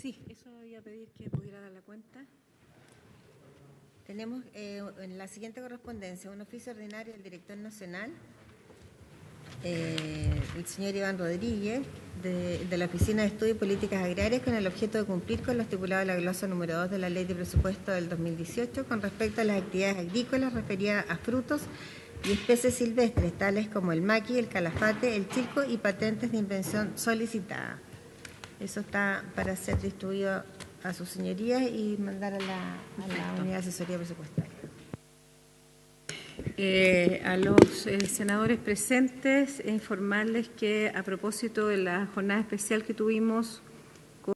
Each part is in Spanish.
Sí, eso voy a pedir que pudiera dar la cuenta. Tenemos en la siguiente correspondencia un oficio ordinario del director nacional, el señor Iván Rodríguez, de la Oficina de Estudio y Políticas Agrarias, con el objeto de cumplir con lo estipulado en la glosa número 2 de la Ley de Presupuesto del 2018 con respecto a las actividades agrícolas referidas a frutos y especies silvestres, tales como el maqui, el calafate, el chilco y patentes de invención solicitada. Eso está para ser distribuido a sus señorías y mandar a la unidad de asesoría presupuestaria. A los senadores presentes, informarles que a propósito de la jornada especial que tuvimos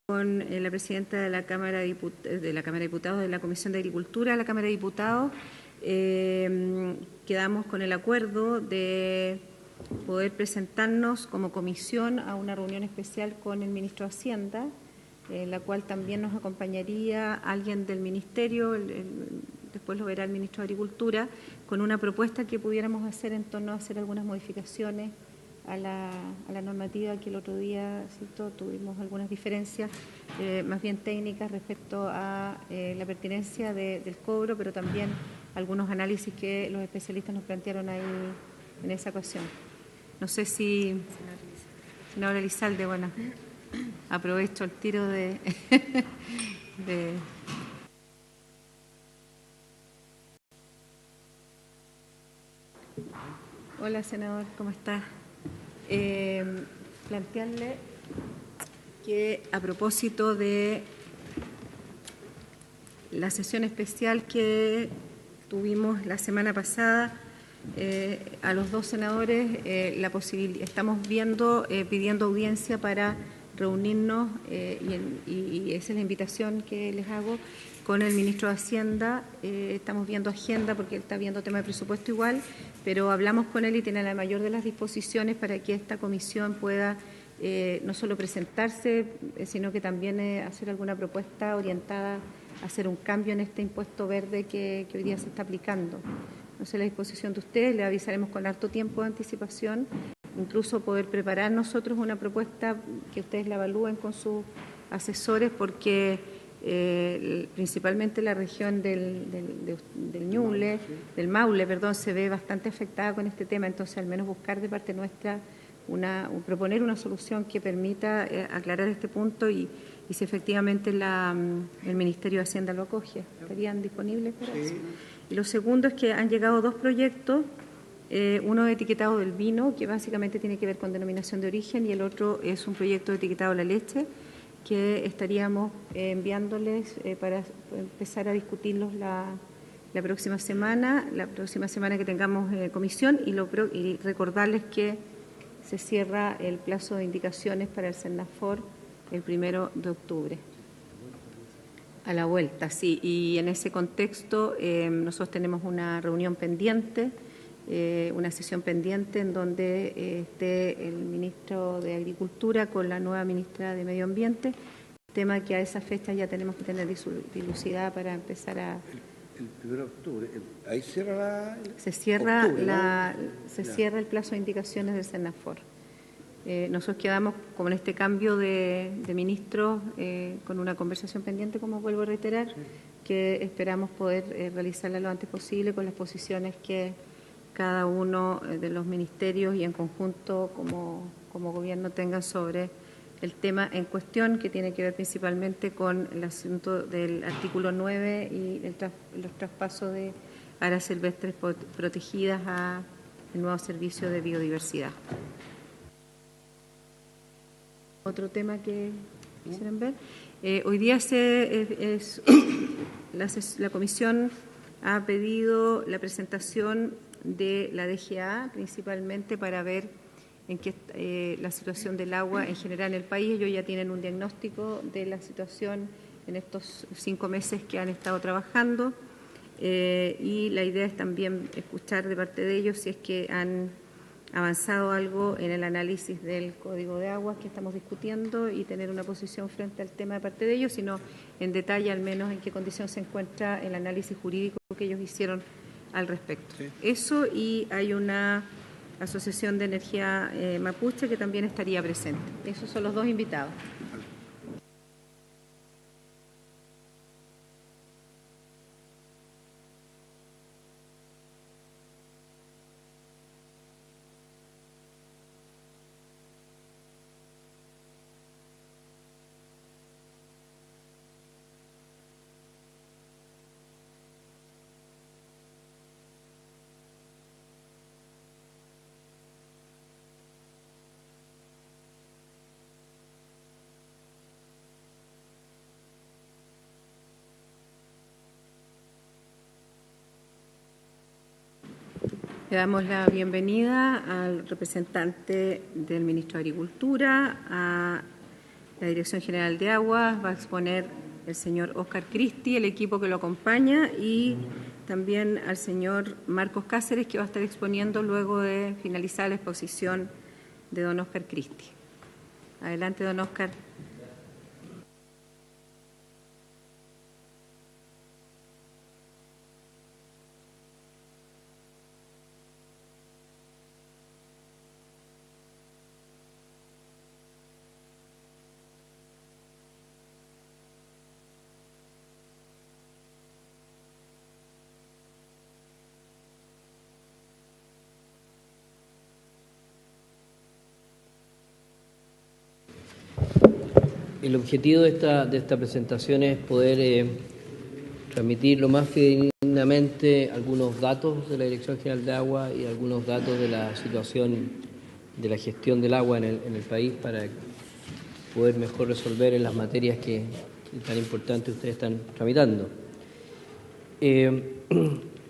con la presidenta de la Cámara de Diputados de la Comisión de Agricultura de la Cámara de Diputados, quedamos con el acuerdo de poder presentarnos como comisión a una reunión especial con el ministro de Hacienda, la cual también nos acompañaría alguien del ministerio, después lo verá el ministro de Agricultura, con una propuesta que pudiéramos hacer en torno a hacer algunas modificaciones a la normativa que el otro día, ¿cierto?, tuvimos algunas diferencias más bien técnicas respecto a la pertinencia del cobro, pero también algunos análisis que los especialistas nos plantearon ahí en esa ocasión. No sé si, senadora Elizalde, bueno, aprovecho el tiro de Hola, senador, ¿cómo está? Plantearle que a propósito de la sesión especial que tuvimos la semana pasada, a los dos senadores estamos pidiendo audiencia para reunirnos y esa es la invitación que les hago con el ministro de Hacienda. Estamos viendo agenda porque él está viendo tema de presupuesto igual, pero hablamos con él y tiene la mayor de las disposiciones para que esta comisión pueda no solo presentarse, sino que también hacer alguna propuesta orientada a hacer un cambio en este impuesto verde que hoy día se está aplicando. No sé la disposición de ustedes, le avisaremos con harto tiempo de anticipación, incluso poder preparar nosotros una propuesta que ustedes la evalúen con sus asesores, porque principalmente la región del Maule, se ve bastante afectada con este tema, entonces al menos buscar de parte nuestra proponer una solución que permita aclarar este punto y si efectivamente el Ministerio de Hacienda lo acoge. ¿Estarían disponibles para eso? Y lo segundo es que han llegado dos proyectos, uno de etiquetado del vino, que básicamente tiene que ver con denominación de origen, y el otro es un proyecto de etiquetado de la leche, que estaríamos enviándoles para empezar a discutirlos la próxima semana que tengamos comisión, y recordarles que se cierra el plazo de indicaciones para el Sennafor el 1 de octubre. A la vuelta, sí. Y en ese contexto nosotros tenemos una reunión pendiente, una sesión pendiente en donde esté el ministro de Agricultura con la nueva ministra de Medio Ambiente, tema que a esa fecha ya tenemos que tener dilucidada para empezar a... El 1 de octubre, ahí cierra Se cierra el plazo de indicaciones del Sennafor. Nosotros quedamos, como en este cambio de ministro, con una conversación pendiente, como vuelvo a reiterar, que esperamos poder realizarla lo antes posible con las posiciones que cada uno de los ministerios y en conjunto como gobierno tengan sobre el tema en cuestión, que tiene que ver principalmente con el asunto del artículo 9 y los traspasos de áreas silvestres protegidas al nuevo servicio de biodiversidad. Otro tema que quisieran ver. Hoy día la comisión ha pedido la presentación de la DGA, principalmente para ver en qué la situación del agua en general en el país. Ellos ya tienen un diagnóstico de la situación en estos 5 meses que han estado trabajando, y la idea es también escuchar de parte de ellos si es que han avanzado algo en el análisis del Código de Aguas que estamos discutiendo y tener una posición frente al tema de parte de ellos, sino en detalle al menos en qué condición se encuentra el análisis jurídico que ellos hicieron al respecto. Sí. Eso, y hay una asociación de energía mapuche que también estaría presente. Esos son los dos invitados. Le damos la bienvenida al representante del Ministro de Agricultura, a la Dirección General de Aguas. Va a exponer el señor Óscar Cristi, el equipo que lo acompaña, y también al señor Marcos Cáceres, que va a estar exponiendo luego de finalizar la exposición de don Óscar Cristi. Adelante, don Óscar. El objetivo de esta presentación es poder transmitir lo más fidedignamente algunos datos de la Dirección General de Agua y algunos datos de la situación de la gestión del agua en el país para poder mejor resolver en las materias que tan importantes ustedes están tramitando.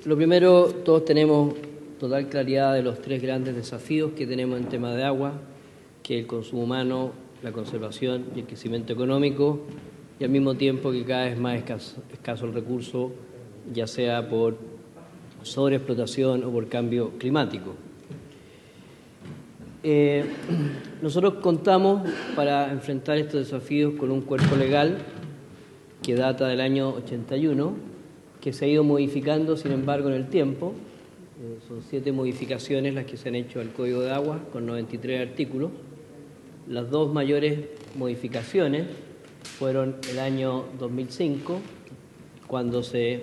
Lo primero, todos tenemos total claridad de los tres grandes desafíos que tenemos en tema de agua, que es el consumo humano, la conservación y el crecimiento económico, y al mismo tiempo que cada vez más escaso el recurso, ya sea por sobreexplotación o por cambio climático. Nosotros contamos para enfrentar estos desafíos con un cuerpo legal que data del año 81, que se ha ido modificando, sin embargo, en el tiempo. Son 7 modificaciones las que se han hecho al Código de Agua, con 93 artículos. Las 2 mayores modificaciones fueron el año 2005, cuando se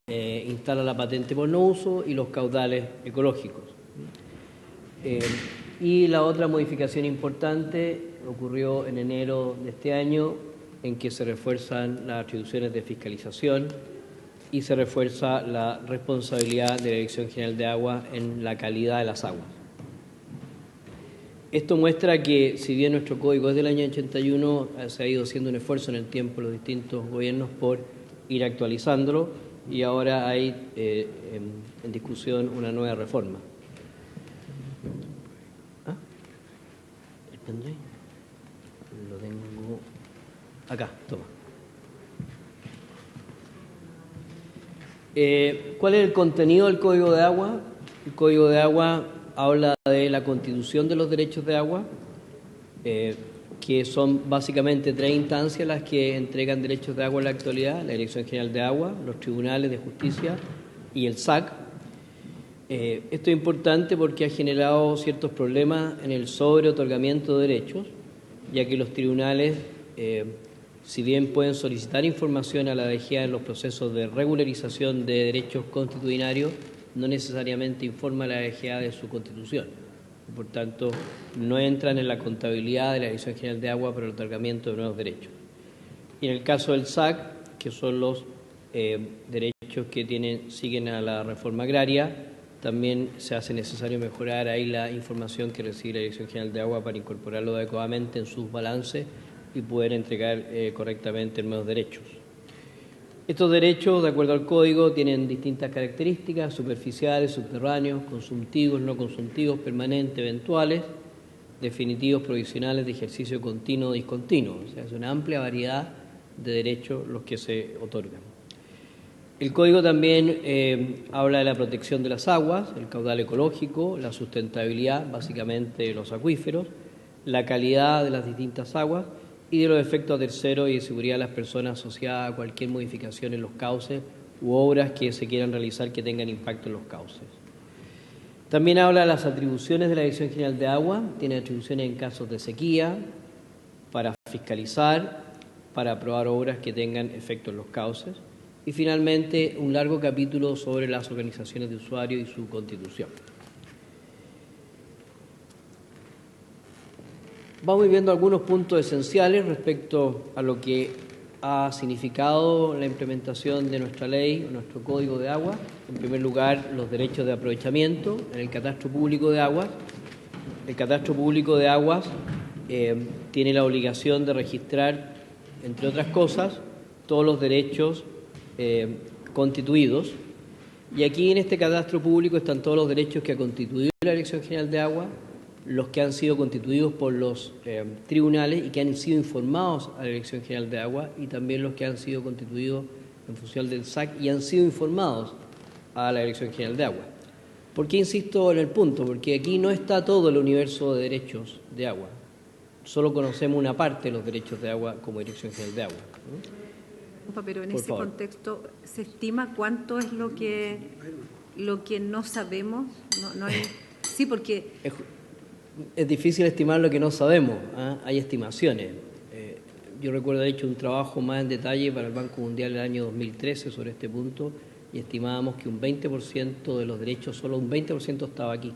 instala la patente por no uso y los caudales ecológicos. Y la otra modificación importante ocurrió en enero de este año, en que se refuerzan las atribuciones de fiscalización y se refuerza la responsabilidad de la Dirección General de Agua en la calidad de las aguas. Esto muestra que, si bien nuestro código es del año 81, se ha ido haciendo un esfuerzo en el tiempo los distintos gobiernos por ir actualizándolo, y ahora hay en discusión una nueva reforma. ¿El pendrive? Lo tengo acá, toma. ¿Cuál es el contenido del Código de Agua? El Código de Agua habla de la constitución de los derechos de agua, que son básicamente 3 instancias las que entregan derechos de agua en la actualidad: la Dirección General de Agua, los tribunales de justicia y el SAC. Esto es importante porque ha generado ciertos problemas en el sobreotorgamiento de derechos, ya que los tribunales, si bien pueden solicitar información a la DGA en los procesos de regularización de derechos constitucionarios, no necesariamente informa a la DGA de su constitución. Por tanto, no entran en la contabilidad de la Dirección General de Agua para el otorgamiento de nuevos derechos. Y en el caso del SAC, que son los derechos que siguen a la reforma agraria, también se hace necesario mejorar ahí la información que recibe la Dirección General de Agua para incorporarlo adecuadamente en sus balances y poder entregar correctamente nuevos derechos. Estos derechos, de acuerdo al Código, tienen distintas características: superficiales, subterráneos, consumtivos, no consumtivos, permanentes, eventuales, definitivos, provisionales, de ejercicio continuo o discontinuo. O sea, es una amplia variedad de derechos los que se otorgan. El Código también habla de la protección de las aguas, el caudal ecológico, la sustentabilidad, básicamente de los acuíferos, la calidad de las distintas aguas y de los efectos a terceros y de seguridad de las personas asociadas a cualquier modificación en los cauces u obras que se quieran realizar que tengan impacto en los cauces. También habla de las atribuciones de la Dirección General de Agua. Tiene atribuciones en casos de sequía, para fiscalizar, para aprobar obras que tengan efecto en los cauces. Y finalmente, un largo capítulo sobre las organizaciones de usuarios y su constitución. Vamos viendo algunos puntos esenciales respecto a lo que ha significado la implementación de nuestra ley, nuestro Código de Agua. En primer lugar, los derechos de aprovechamiento en el Catastro Público de Aguas. El Catastro Público de Aguas tiene la obligación de registrar, entre otras cosas, todos los derechos constituidos, Y aquí en este cadastro público están todos los derechos que ha constituido la Dirección General de Agua, los que han sido constituidos por los tribunales y que han sido informados a la Dirección General de Agua, y también los que han sido constituidos en función del SAC y han sido informados a la Dirección General de Agua. ¿Por qué insisto en el punto? Porque aquí no está todo el universo de derechos de agua. Solo conocemos una parte de los derechos de agua como Dirección General de Agua, ¿no? Pero en Por ese favor. contexto, ¿se estima cuánto es lo que no sabemos? No hay... Sí, porque... Es difícil estimar lo que no sabemos, ¿eh? Hay estimaciones. Yo recuerdo haber hecho un trabajo más en detalle para el Banco Mundial en el año 2013 sobre este punto y estimábamos que un 20% de los derechos, solo un 20% estaba aquí.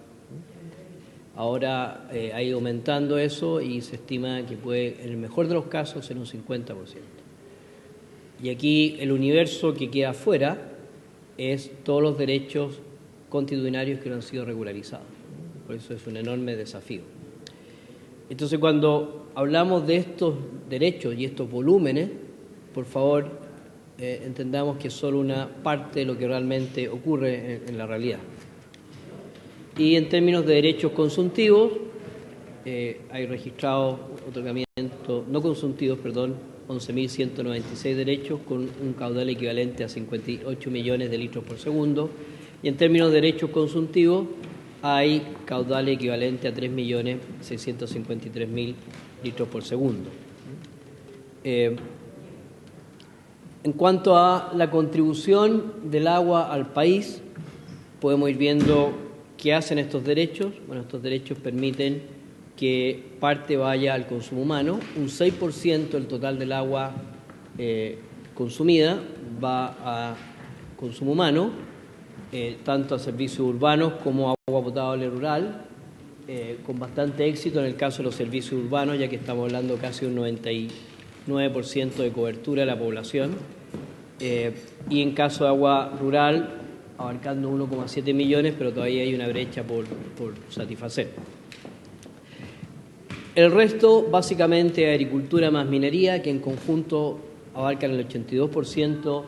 Ahora ha ido aumentando eso y se estima que puede, en el mejor de los casos, ser un 50%. Y aquí el universo que queda afuera es todos los derechos constitucionarios que no han sido regularizados. Por eso es un enorme desafío. Entonces, cuando hablamos de estos derechos y estos volúmenes, por favor, entendamos que es solo una parte de lo que realmente ocurre en la realidad. Y en términos de derechos consuntivos, hay registrados otorgamientos, no consuntivos, perdón, 11.196 derechos con un caudal equivalente a 58 millones de litros por segundo. Y en términos de derechos consuntivos, hay caudal equivalente a 3.653.000 litros por segundo. En cuanto a la contribución del agua al país, podemos ir viendo qué hacen estos derechos. Bueno, estos derechos permiten que parte vaya al consumo humano. Un 6% del total del agua consumida va a consumo humano, tanto a servicios urbanos como agua potable rural, con bastante éxito en el caso de los servicios urbanos, ya que estamos hablando casi de un 99% de cobertura de la población, y en caso de agua rural, abarcando 1,7 millones, pero todavía hay una brecha por satisfacer. El resto, básicamente, agricultura más minería, que en conjunto abarcan el 82%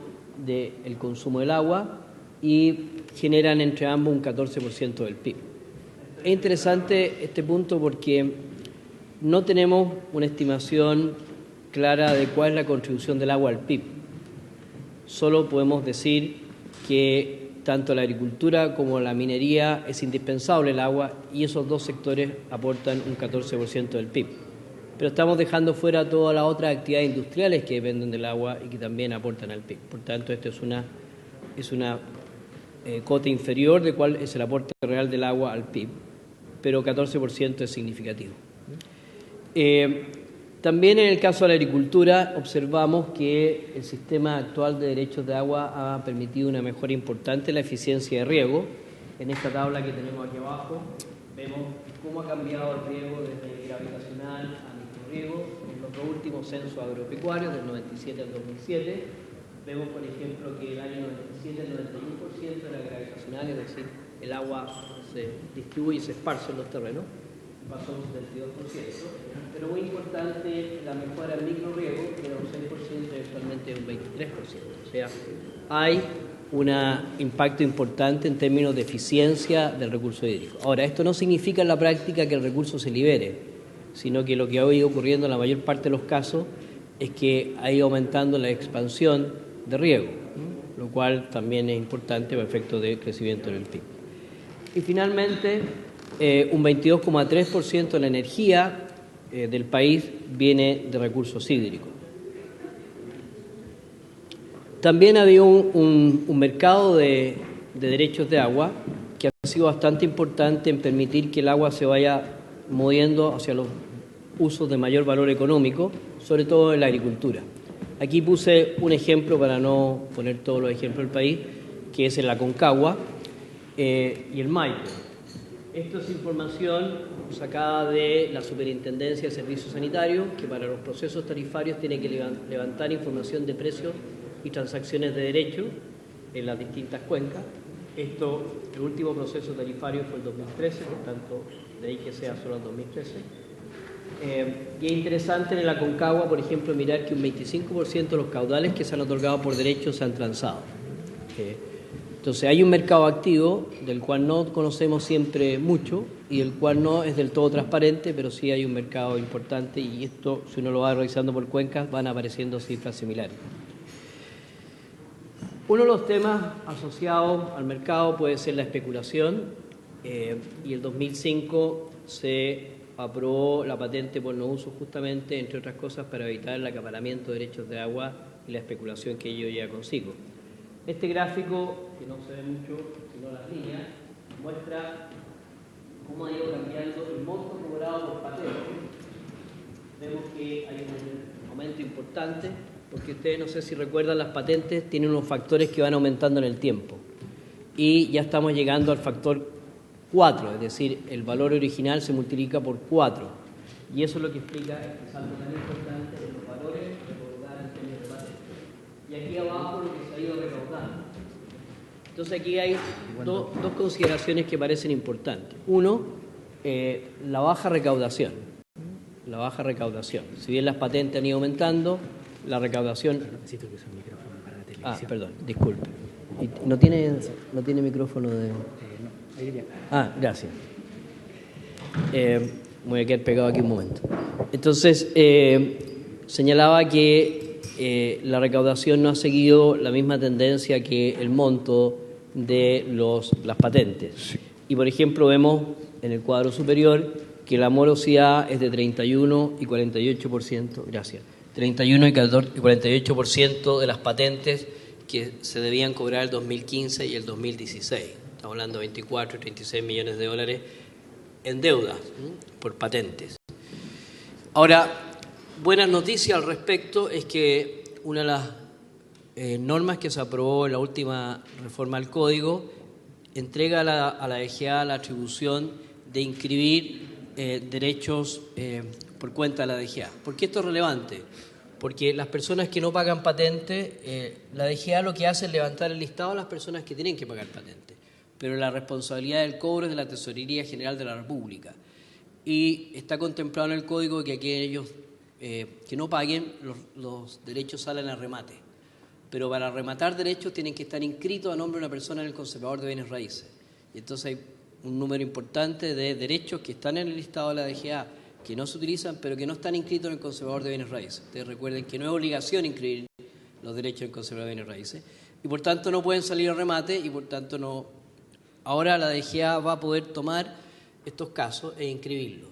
del consumo del agua y generan entre ambos un 14% del PIB. Es interesante este punto porque no tenemos una estimación clara de cuál es la contribución del agua al PIB. Solo podemos decir que tanto la agricultura como la minería es indispensable el agua y esos dos sectores aportan un 14% del PIB. Pero estamos dejando fuera todas las otras actividades industriales que dependen del agua y que también aportan al PIB. Por tanto, esto es una cota inferior de cuál es el aporte real del agua al PIB, pero 14% es significativo. También en el caso de la agricultura observamos que el sistema actual de derechos de agua ha permitido una mejora importante en la eficiencia de riego. En esta tabla que tenemos aquí abajo vemos cómo ha cambiado el riego desde gravitacional a microrriego en los dos últimos censos agropecuarios, del 97 al 2007. Vemos, por ejemplo, que el año 97 el 91% era gravitacional, es decir, el agua se distribuye y se esparce en los terrenos, pasó un 72%, pero muy importante la mejora en microrriego, que era un 6% y actualmente un 23%. O sea, hay un impacto importante en términos de eficiencia del recurso hídrico. Ahora, esto no significa en la práctica que el recurso se libere, sino que lo que ha ido ocurriendo en la mayor parte de los casos es que ha ido aumentando la expansión de riego, lo cual también es importante para efectos de crecimiento del PIB. Y finalmente, un 22,3% de la energía del país viene de recursos hídricos. También ha habido un mercado de derechos de agua que ha sido bastante importante en permitir que el agua se vaya moviendo hacia los usos de mayor valor económico, sobre todo en la agricultura. Aquí puse un ejemplo para no poner todos los ejemplos del país, que es el Aconcagua y el Maipo. Esto es información sacada de la Superintendencia de Servicios Sanitarios, que para los procesos tarifarios tiene que levantar información de precios y transacciones de derechos en las distintas cuencas. El último proceso tarifario fue el 2013, por tanto, de ahí que sea solo el 2013. Y es interesante en el Aconcagua, por ejemplo, mirar que un 25% de los caudales que se han otorgado por derechos se han transado. Entonces hay un mercado activo del cual no conocemos siempre mucho y el cual no es del todo transparente, pero sí hay un mercado importante y esto, si uno lo va revisando por cuencas, van apareciendo cifras similares. Uno de los temas asociados al mercado puede ser la especulación y el 2005 se aprobó la patente por no uso justamente, entre otras cosas, para evitar el acaparamiento de derechos de agua y la especulación que ello lleva consigo. Este gráfico, que no se ve mucho, sino las líneas, muestra cómo ha ido cambiando el monto cobrado por patente. Vemos que hay un aumento importante, porque ustedes, no sé si recuerdan, las patentes tienen unos factores que van aumentando en el tiempo. Y ya estamos llegando al factor 4, es decir, el valor original se multiplica por 4. Y eso es lo que explica este salto tan importante de los valores recaudados en términos de patentes. Y aquí abajo lo que se ha ido recaudando. Entonces aquí hay dos consideraciones que parecen importantes. Uno, la baja recaudación. La baja recaudación. Si bien las patentes han ido aumentando, la recaudación... Necesito que use el micrófono para la televisión. Perdón, disculpe. ¿No tiene micrófono de...? No, ahí ya. Gracias. Voy a quedar pegado aquí un momento. Entonces, señalaba que la recaudación no ha seguido la misma tendencia que el monto de las patentes. Sí. Y, por ejemplo, vemos en el cuadro superior que la morosidad es de 31 y 48%. Gracias. 31 y 48% de las patentes que se debían cobrar el 2015 y el 2016. Estamos hablando de 24 y 36 millones de dólares en deuda por patentes. Ahora, buenas noticias al respecto es que una de las normas que se aprobó en la última reforma al Código entrega a la DGA la atribución de inscribir derechos por cuenta de la DGA. ¿Por qué esto es relevante? Porque las personas que no pagan patente, la DGA lo que hace es levantar el listado a las personas que tienen que pagar patente, pero la responsabilidad del cobro es de la Tesorería General de la República. Y está contemplado en el Código que aquellos que no paguen, los derechos salen a remate. Pero para rematar derechos tienen que estar inscritos a nombre de una persona en el Conservador de Bienes Raíces. Y entonces hay un número importante de derechos que están en el listado de la DGA, que no se utilizan, pero que no están inscritos en el Conservador de Bienes Raíces. Ustedes recuerden que no es obligación inscribir los derechos en el Conservador de Bienes Raíces. Y por tanto no pueden salir a remate y por tanto no. Ahora la DGA va a poder tomar estos casos e inscribirlos.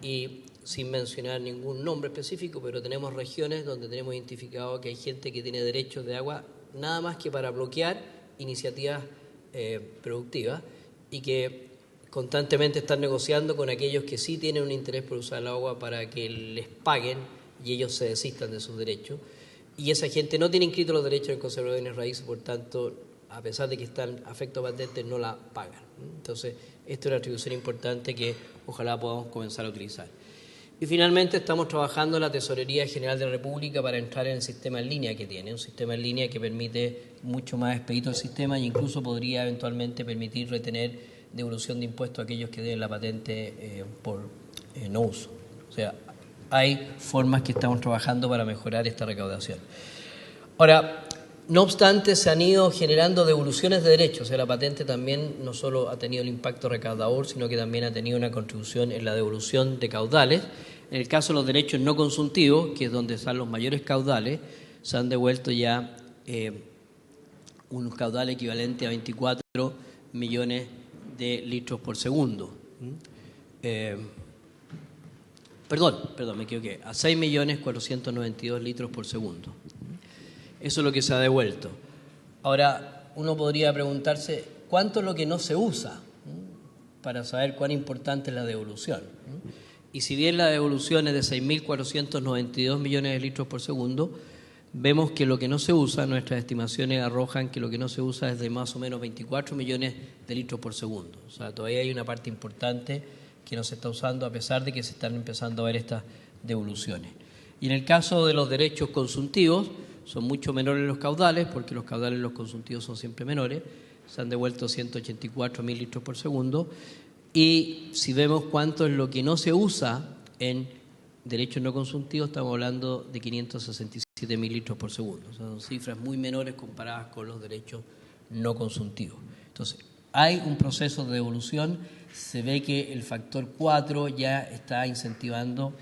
Y sin mencionar ningún nombre específico, pero tenemos regiones donde tenemos identificado que hay gente que tiene derechos de agua nada más que para bloquear iniciativas productivas y que constantemente están negociando con aquellos que sí tienen un interés por usar el agua para que les paguen y ellos se desistan de sus derechos. Y esa gente no tiene inscritos los derechos del Conservador de Bienes Raíces, por tanto, a pesar de que están afectos a patentes, no la pagan. Entonces, esta es una atribución importante que ojalá podamos comenzar a utilizar. Y finalmente estamos trabajando en la Tesorería General de la República para entrar en el sistema en línea que tiene, un sistema en línea que permite mucho más expedito el sistema e incluso podría eventualmente permitir retener devolución de impuestos a aquellos que deben la patente por no uso. O sea, hay formas que estamos trabajando para mejorar esta recaudación. Ahora, no obstante, se han ido generando devoluciones de derechos. O sea, la patente también no solo ha tenido el impacto recaudador, sino que también ha tenido una contribución en la devolución de caudales. En el caso de los derechos no consuntivos, que es donde están los mayores caudales, se han devuelto ya un caudal equivalente a 24 millones de litros por segundo. Perdón, me equivoqué. A 6.492.000 litros por segundo. Eso es lo que se ha devuelto. Ahora, uno podría preguntarse, ¿cuánto es lo que no se usa? Para saber cuán importante es la devolución. Y si bien la devolución es de 6.492 millones de litros por segundo, vemos que lo que no se usa, nuestras estimaciones arrojan que lo que no se usa es de más o menos 24 millones de litros por segundo. O sea, todavía hay una parte importante que no se está usando a pesar de que se están empezando a ver estas devoluciones. Y en el caso de los derechos consuntivos, son mucho menores los caudales, porque los caudales en los consuntivos son siempre menores, se han devuelto 184.000 litros por segundo, y si vemos cuánto es lo que no se usa en derechos no consuntivos, estamos hablando de 567.000 litros por segundo. O sea, son cifras muy menores comparadas con los derechos no consultivo. Entonces, hay un proceso de devolución, se ve que el factor 4 ya está incentivando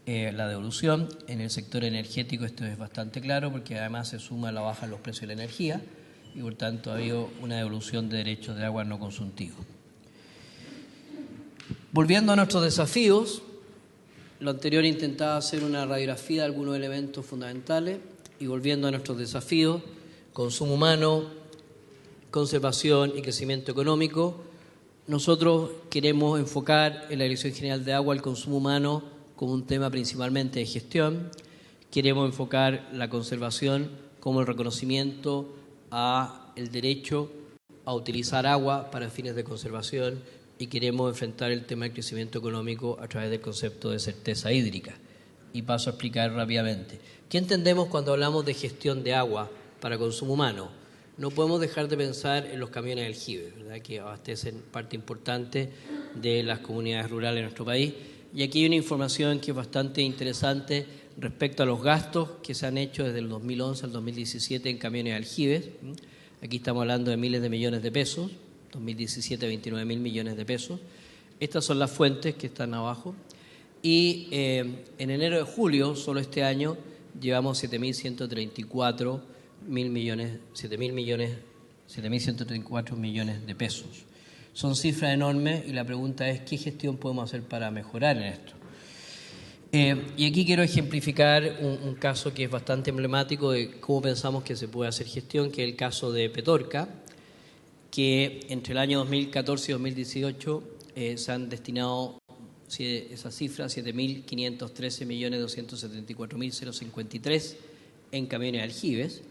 la devolución. En el sector energético esto es bastante claro porque además se suma la baja en los precios de la energía y por tanto ha habido una devolución de derechos de agua no consultivos. Volviendo a nuestros desafíos, lo anterior intentaba hacer una radiografía de algunos elementos fundamentales y volviendo a nuestros desafíos, consumo humano, conservación y crecimiento económico, nosotros queremos enfocar en la Dirección General de Agua el consumo humano como un tema principalmente de gestión, queremos enfocar la conservación como el reconocimiento a el derecho a utilizar agua para fines de conservación y queremos enfrentar el tema del crecimiento económico a través del concepto de certeza hídrica. Y paso a explicar rápidamente. ¿Qué entendemos cuando hablamos de gestión de agua para consumo humano? No podemos dejar de pensar en los camiones aljibe, ¿verdad?, que abastecen parte importante de las comunidades rurales de nuestro país. Y aquí hay una información que es bastante interesante respecto a los gastos que se han hecho desde el 2011 al 2017 en camiones aljibes. Aquí estamos hablando de miles de millones de pesos. 2017, 29.000 millones de pesos. Estas son las fuentes que están abajo. Y en enero de julio, solo este año, llevamos 7.134 millones de pesos. Son cifras enormes y la pregunta es ¿qué gestión podemos hacer para mejorar en esto? Y aquí quiero ejemplificar un caso que es bastante emblemático de cómo pensamos que se puede hacer gestión, que es el caso de Petorca, que entre el año 2014 y 2018 se han destinado esa cifra, 7.513.274.053 en camiones aljibes.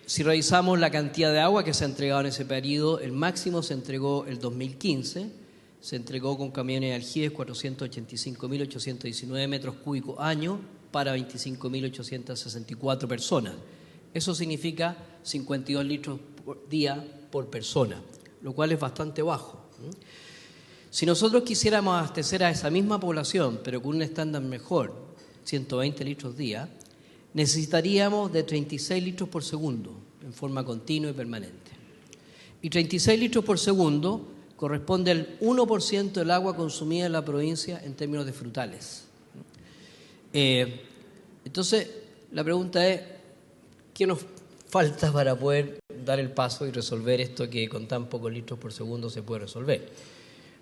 Si revisamos la cantidad de agua que se ha entregado en ese periodo, el máximo se entregó el 2015, se entregó con camiones aljibes 485.819 metros cúbicos año para 25.864 personas. Eso significa 52 litros por día por persona, lo cual es bastante bajo. Si nosotros quisiéramos abastecer a esa misma población, pero con un estándar mejor, 120 litros día, necesitaríamos de 36 litros por segundo, en forma continua y permanente. Y 36 litros por segundo corresponde al 1% del agua consumida en la provincia en términos de frutales. Entonces, la pregunta es, ¿qué nos falta para poder dar el paso y resolver esto que con tan pocos litros por segundo se puede resolver?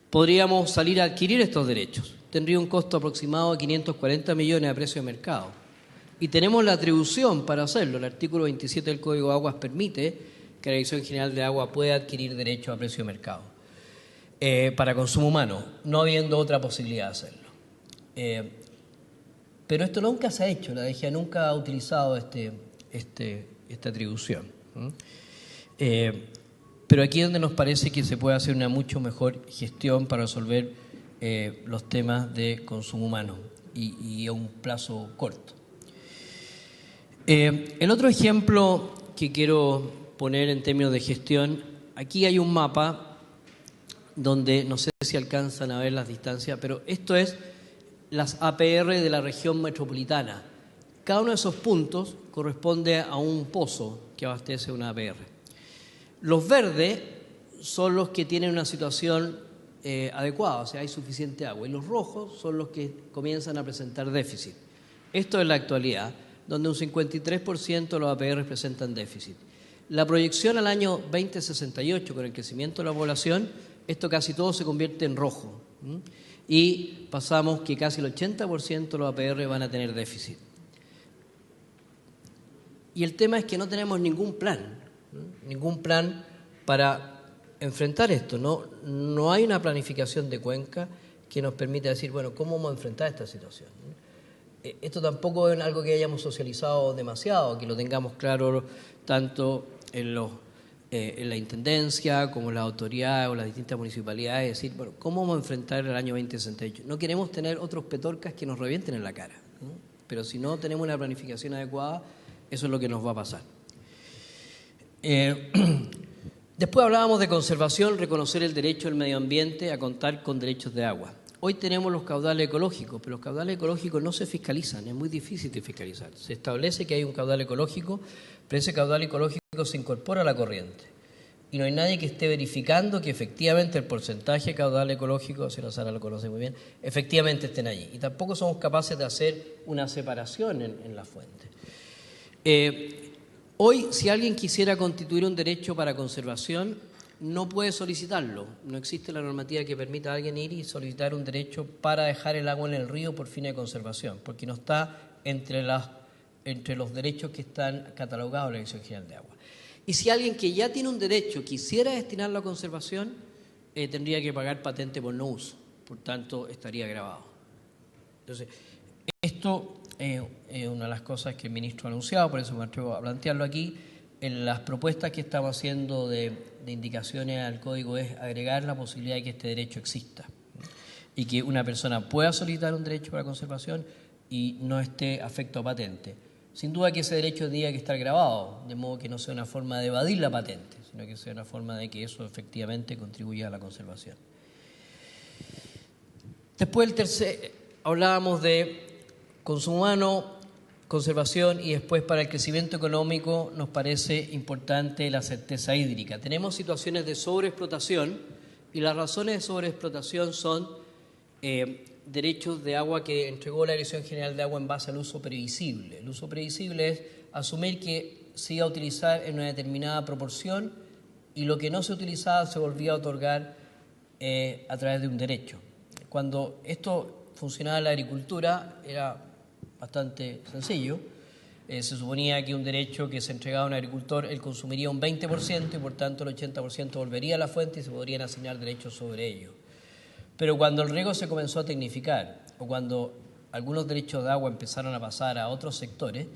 Podríamos salir a adquirir estos derechos. Tendría un costo aproximado de 540 millones a precio de mercado. Y tenemos la atribución para hacerlo. El artículo 27 del Código de Aguas permite que la Dirección General de Agua pueda adquirir derechos a precio de mercado para consumo humano, no habiendo otra posibilidad de hacerlo. Pero esto nunca se ha hecho. La DGA nunca ha utilizado esta atribución. Pero aquí es donde nos parece que se puede hacer una mucho mejor gestión para resolver los temas de consumo humano y a un plazo corto. El otro ejemplo que quiero poner en términos de gestión, aquí hay un mapa donde no sé si alcanzan a ver las distancias, pero esto es las APR de la región metropolitana. Cada uno de esos puntos corresponde a un pozo que abastece una APR. Los verdes son los que tienen una situación adecuada, o sea, hay suficiente agua, y los rojos son los que comienzan a presentar déficit. Esto es la actualidad, donde un 53% de los APR presentan déficit. La proyección al año 2068, con el crecimiento de la población, esto casi todo se convierte en rojo. Y pasamos que casi el 80% de los APR van a tener déficit. Y el tema es que no tenemos ningún plan para enfrentar esto. No hay una planificación de cuenca que nos permita decir, bueno, ¿cómo vamos a enfrentar esta situación? Esto tampoco es algo que hayamos socializado demasiado, que lo tengamos claro tanto en la Intendencia como en las autoridades o las distintas municipalidades, decir, bueno, ¿cómo vamos a enfrentar el año 2068? No queremos tener otros Petorcas que nos revienten en la cara, ¿no? Pero si no tenemos una planificación adecuada, eso es lo que nos va a pasar. Después hablábamos de conservación, reconocer el derecho del medio ambiente a contar con derechos de agua. hoy tenemos los caudales ecológicos, pero los caudales ecológicos no se fiscalizan, es muy difícil de fiscalizar. Se establece que hay un caudal ecológico, pero ese caudal ecológico se incorpora a la corriente. Y no hay nadie que esté verificando que efectivamente el porcentaje de caudal ecológico, si la Sara lo conoce muy bien, efectivamente estén allí. Y tampoco somos capaces de hacer una separación en la fuente. Hoy, si alguien quisiera constituir un derecho para conservación, no puede solicitarlo. No existe la normativa que permita a alguien ir y solicitar un derecho para dejar el agua en el río por fines de conservación, porque no está entre los derechos que están catalogados en la Dirección General de Agua. Y si alguien que ya tiene un derecho quisiera destinarlo a conservación, tendría que pagar patente por no uso, por tanto estaría grabado. Entonces, esto es una de las cosas que el ministro ha anunciado, por eso me atrevo a plantearlo aquí. En las propuestas que estamos haciendo de indicaciones al código es agregar la posibilidad de que este derecho exista y que una persona pueda solicitar un derecho para conservación y no esté afecto a patente. Sin duda que ese derecho tendría que estar grabado, de modo que no sea una forma de evadir la patente, sino que sea una forma de que eso efectivamente contribuya a la conservación. Después hablábamos de consumo humano, conservación y después para el crecimiento económico nos parece importante la certeza hídrica. Tenemos situaciones de sobreexplotación y las razones de sobreexplotación son derechos de agua que entregó la Dirección General de Agua en base al uso previsible. El uso previsible es asumir que se iba a utilizar en una determinada proporción y lo que no se utilizaba se volvía a otorgar a través de un derecho. Cuando esto funcionaba en la agricultura era bastante sencillo. Se suponía que un derecho que se entregaba a un agricultor, él consumiría un 20% y por tanto el 80% volvería a la fuente y se podrían asignar derechos sobre ello. Pero cuando el riego se comenzó a tecnificar o cuando algunos derechos de agua empezaron a pasar a otros sectores,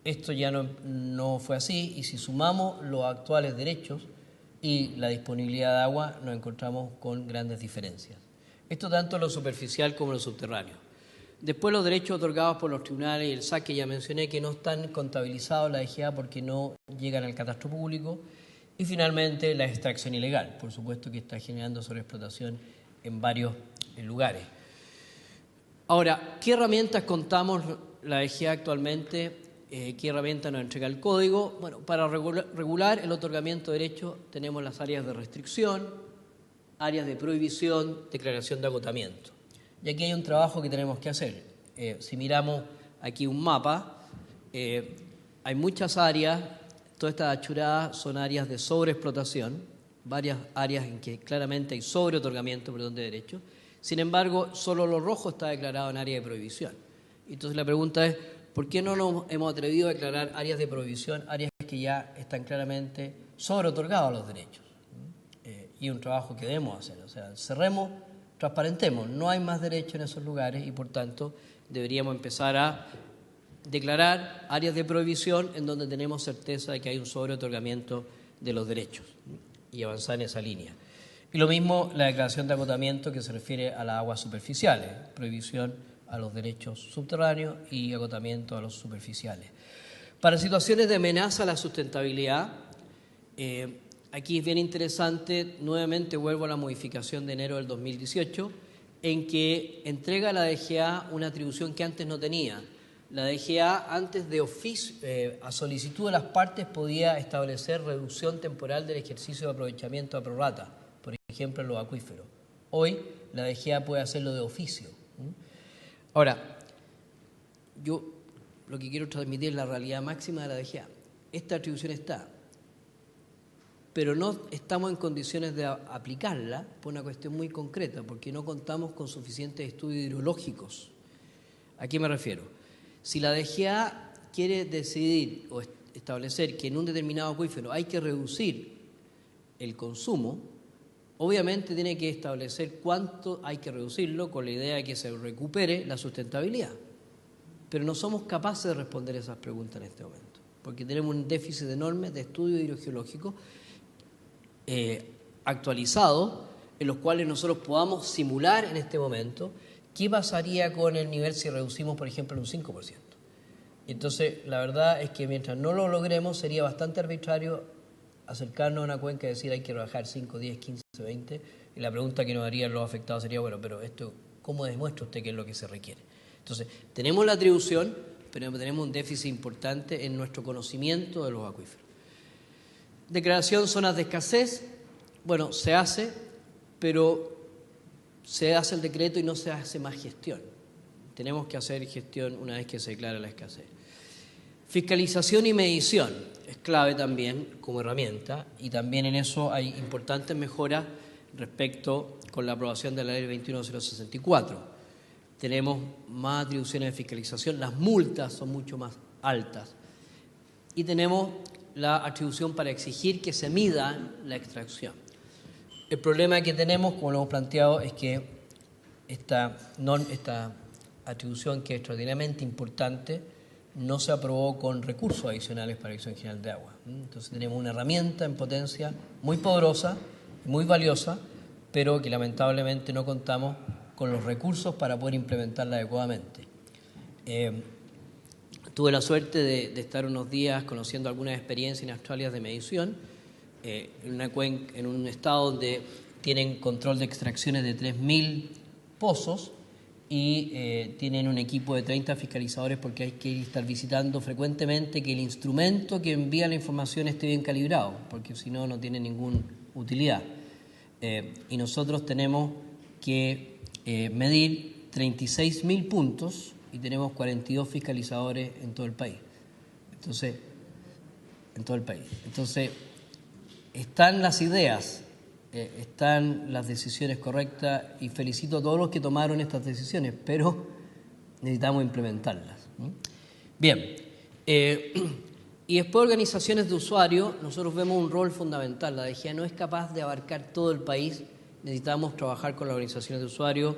esto ya no fue así y si sumamos los actuales derechos y la disponibilidad de agua nos encontramos con grandes diferencias. Esto tanto en lo superficial como en lo subterráneo. Después los derechos otorgados por los tribunales y el SAC, que ya mencioné, que no están contabilizados en la DGA porque no llegan al catastro público. Y finalmente la extracción ilegal, por supuesto que está generando sobreexplotación en varios lugares. Ahora, ¿qué herramientas contamos la DGA actualmente? ¿Qué herramientas nos entrega el código? Bueno, para regular el otorgamiento de derechos tenemos las áreas de restricción, áreas de prohibición, declaración de agotamiento. Y aquí hay un trabajo que tenemos que hacer. Si miramos aquí un mapa, hay muchas áreas, todas estas achuradas son áreas de sobreexplotación, varias áreas en que claramente hay sobreotorgamiento de derechos. Sin embargo, solo lo rojo está declarado en área de prohibición. Entonces la pregunta es, ¿por qué no nos hemos atrevido a declarar áreas de prohibición, áreas que ya están claramente sobreotorgados los derechos? Y un trabajo que debemos hacer, o sea, cerremos, transparentemos, no hay más derecho en esos lugares y por tanto deberíamos empezar a declarar áreas de prohibición en donde tenemos certeza de que hay un sobreotorgamiento de los derechos y avanzar en esa línea. Y lo mismo la declaración de agotamiento que se refiere a las aguas superficiales, prohibición a los derechos subterráneos y agotamiento a los superficiales. Para situaciones de amenaza a la sustentabilidad, aquí es bien interesante, nuevamente vuelvo a la modificación de enero del 2018, en que entrega a la DGA una atribución que antes no tenía. La DGA antes de oficio, a solicitud de las partes, podía establecer reducción temporal del ejercicio de aprovechamiento a prorrata, por ejemplo en los acuíferos. Hoy la DGA puede hacerlo de oficio. Ahora, yo lo que quiero transmitir es la realidad máxima de la DGA. Esta atribución está, pero no estamos en condiciones de aplicarla por una cuestión muy concreta, porque no contamos con suficientes estudios hidrológicos. ¿A qué me refiero? Si la DGA quiere decidir o establecer que en un determinado acuífero hay que reducir el consumo, obviamente tiene que establecer cuánto hay que reducirlo con la idea de que se recupere la sustentabilidad. Pero no somos capaces de responder esas preguntas en este momento, porque tenemos un déficit enorme de estudios hidrogeológicos actualizados, en los cuales nosotros podamos simular en este momento qué pasaría con el nivel si reducimos, por ejemplo, un 5%. Entonces, la verdad es que mientras no lo logremos, sería bastante arbitrario acercarnos a una cuenca y decir hay que rebajar 5, 10, 15, 20. Y la pregunta que nos harían los afectados sería, bueno, pero esto ¿Cómo demuestra usted qué es lo que se requiere? Entonces, tenemos la atribución, pero tenemos un déficit importante en nuestro conocimiento de los acuíferos. Declaración zonas de escasez, bueno, se hace, pero se hace el decreto y no se hace más gestión. Tenemos que hacer gestión una vez que se declara la escasez. Fiscalización y medición es clave también como herramienta, y también en eso hay importantes mejoras respecto con la aprobación de la ley 21064. Tenemos más atribuciones de fiscalización, las multas son mucho más altas y tenemos la atribución para exigir que se mida la extracción. El problema que tenemos, como lo hemos planteado, es que esta atribución, que es extraordinariamente importante, no se aprobó con recursos adicionales para la Dirección General de Agua. Entonces tenemos una herramienta en potencia muy poderosa, muy valiosa, pero que lamentablemente no contamos con los recursos para poder implementarla adecuadamente. Tuve la suerte de estar unos días conociendo algunas experiencias en Australia de medición, en un estado donde tienen control de extracciones de 3.000 pozos y tienen un equipo de 30 fiscalizadores, porque hay que estar visitando frecuentemente que el instrumento que envía la información esté bien calibrado, porque si no, no tiene ninguna utilidad. Y nosotros tenemos que medir 36.000 puntos y tenemos 42 fiscalizadores en todo el país. Entonces, están las ideas, están las decisiones correctas, y felicito a todos los que tomaron estas decisiones, pero necesitamos implementarlas. Bien, y después organizaciones de usuarios, nosotros vemos un rol fundamental. La DGA no es capaz de abarcar todo el país, necesitamos trabajar con las organizaciones de usuarios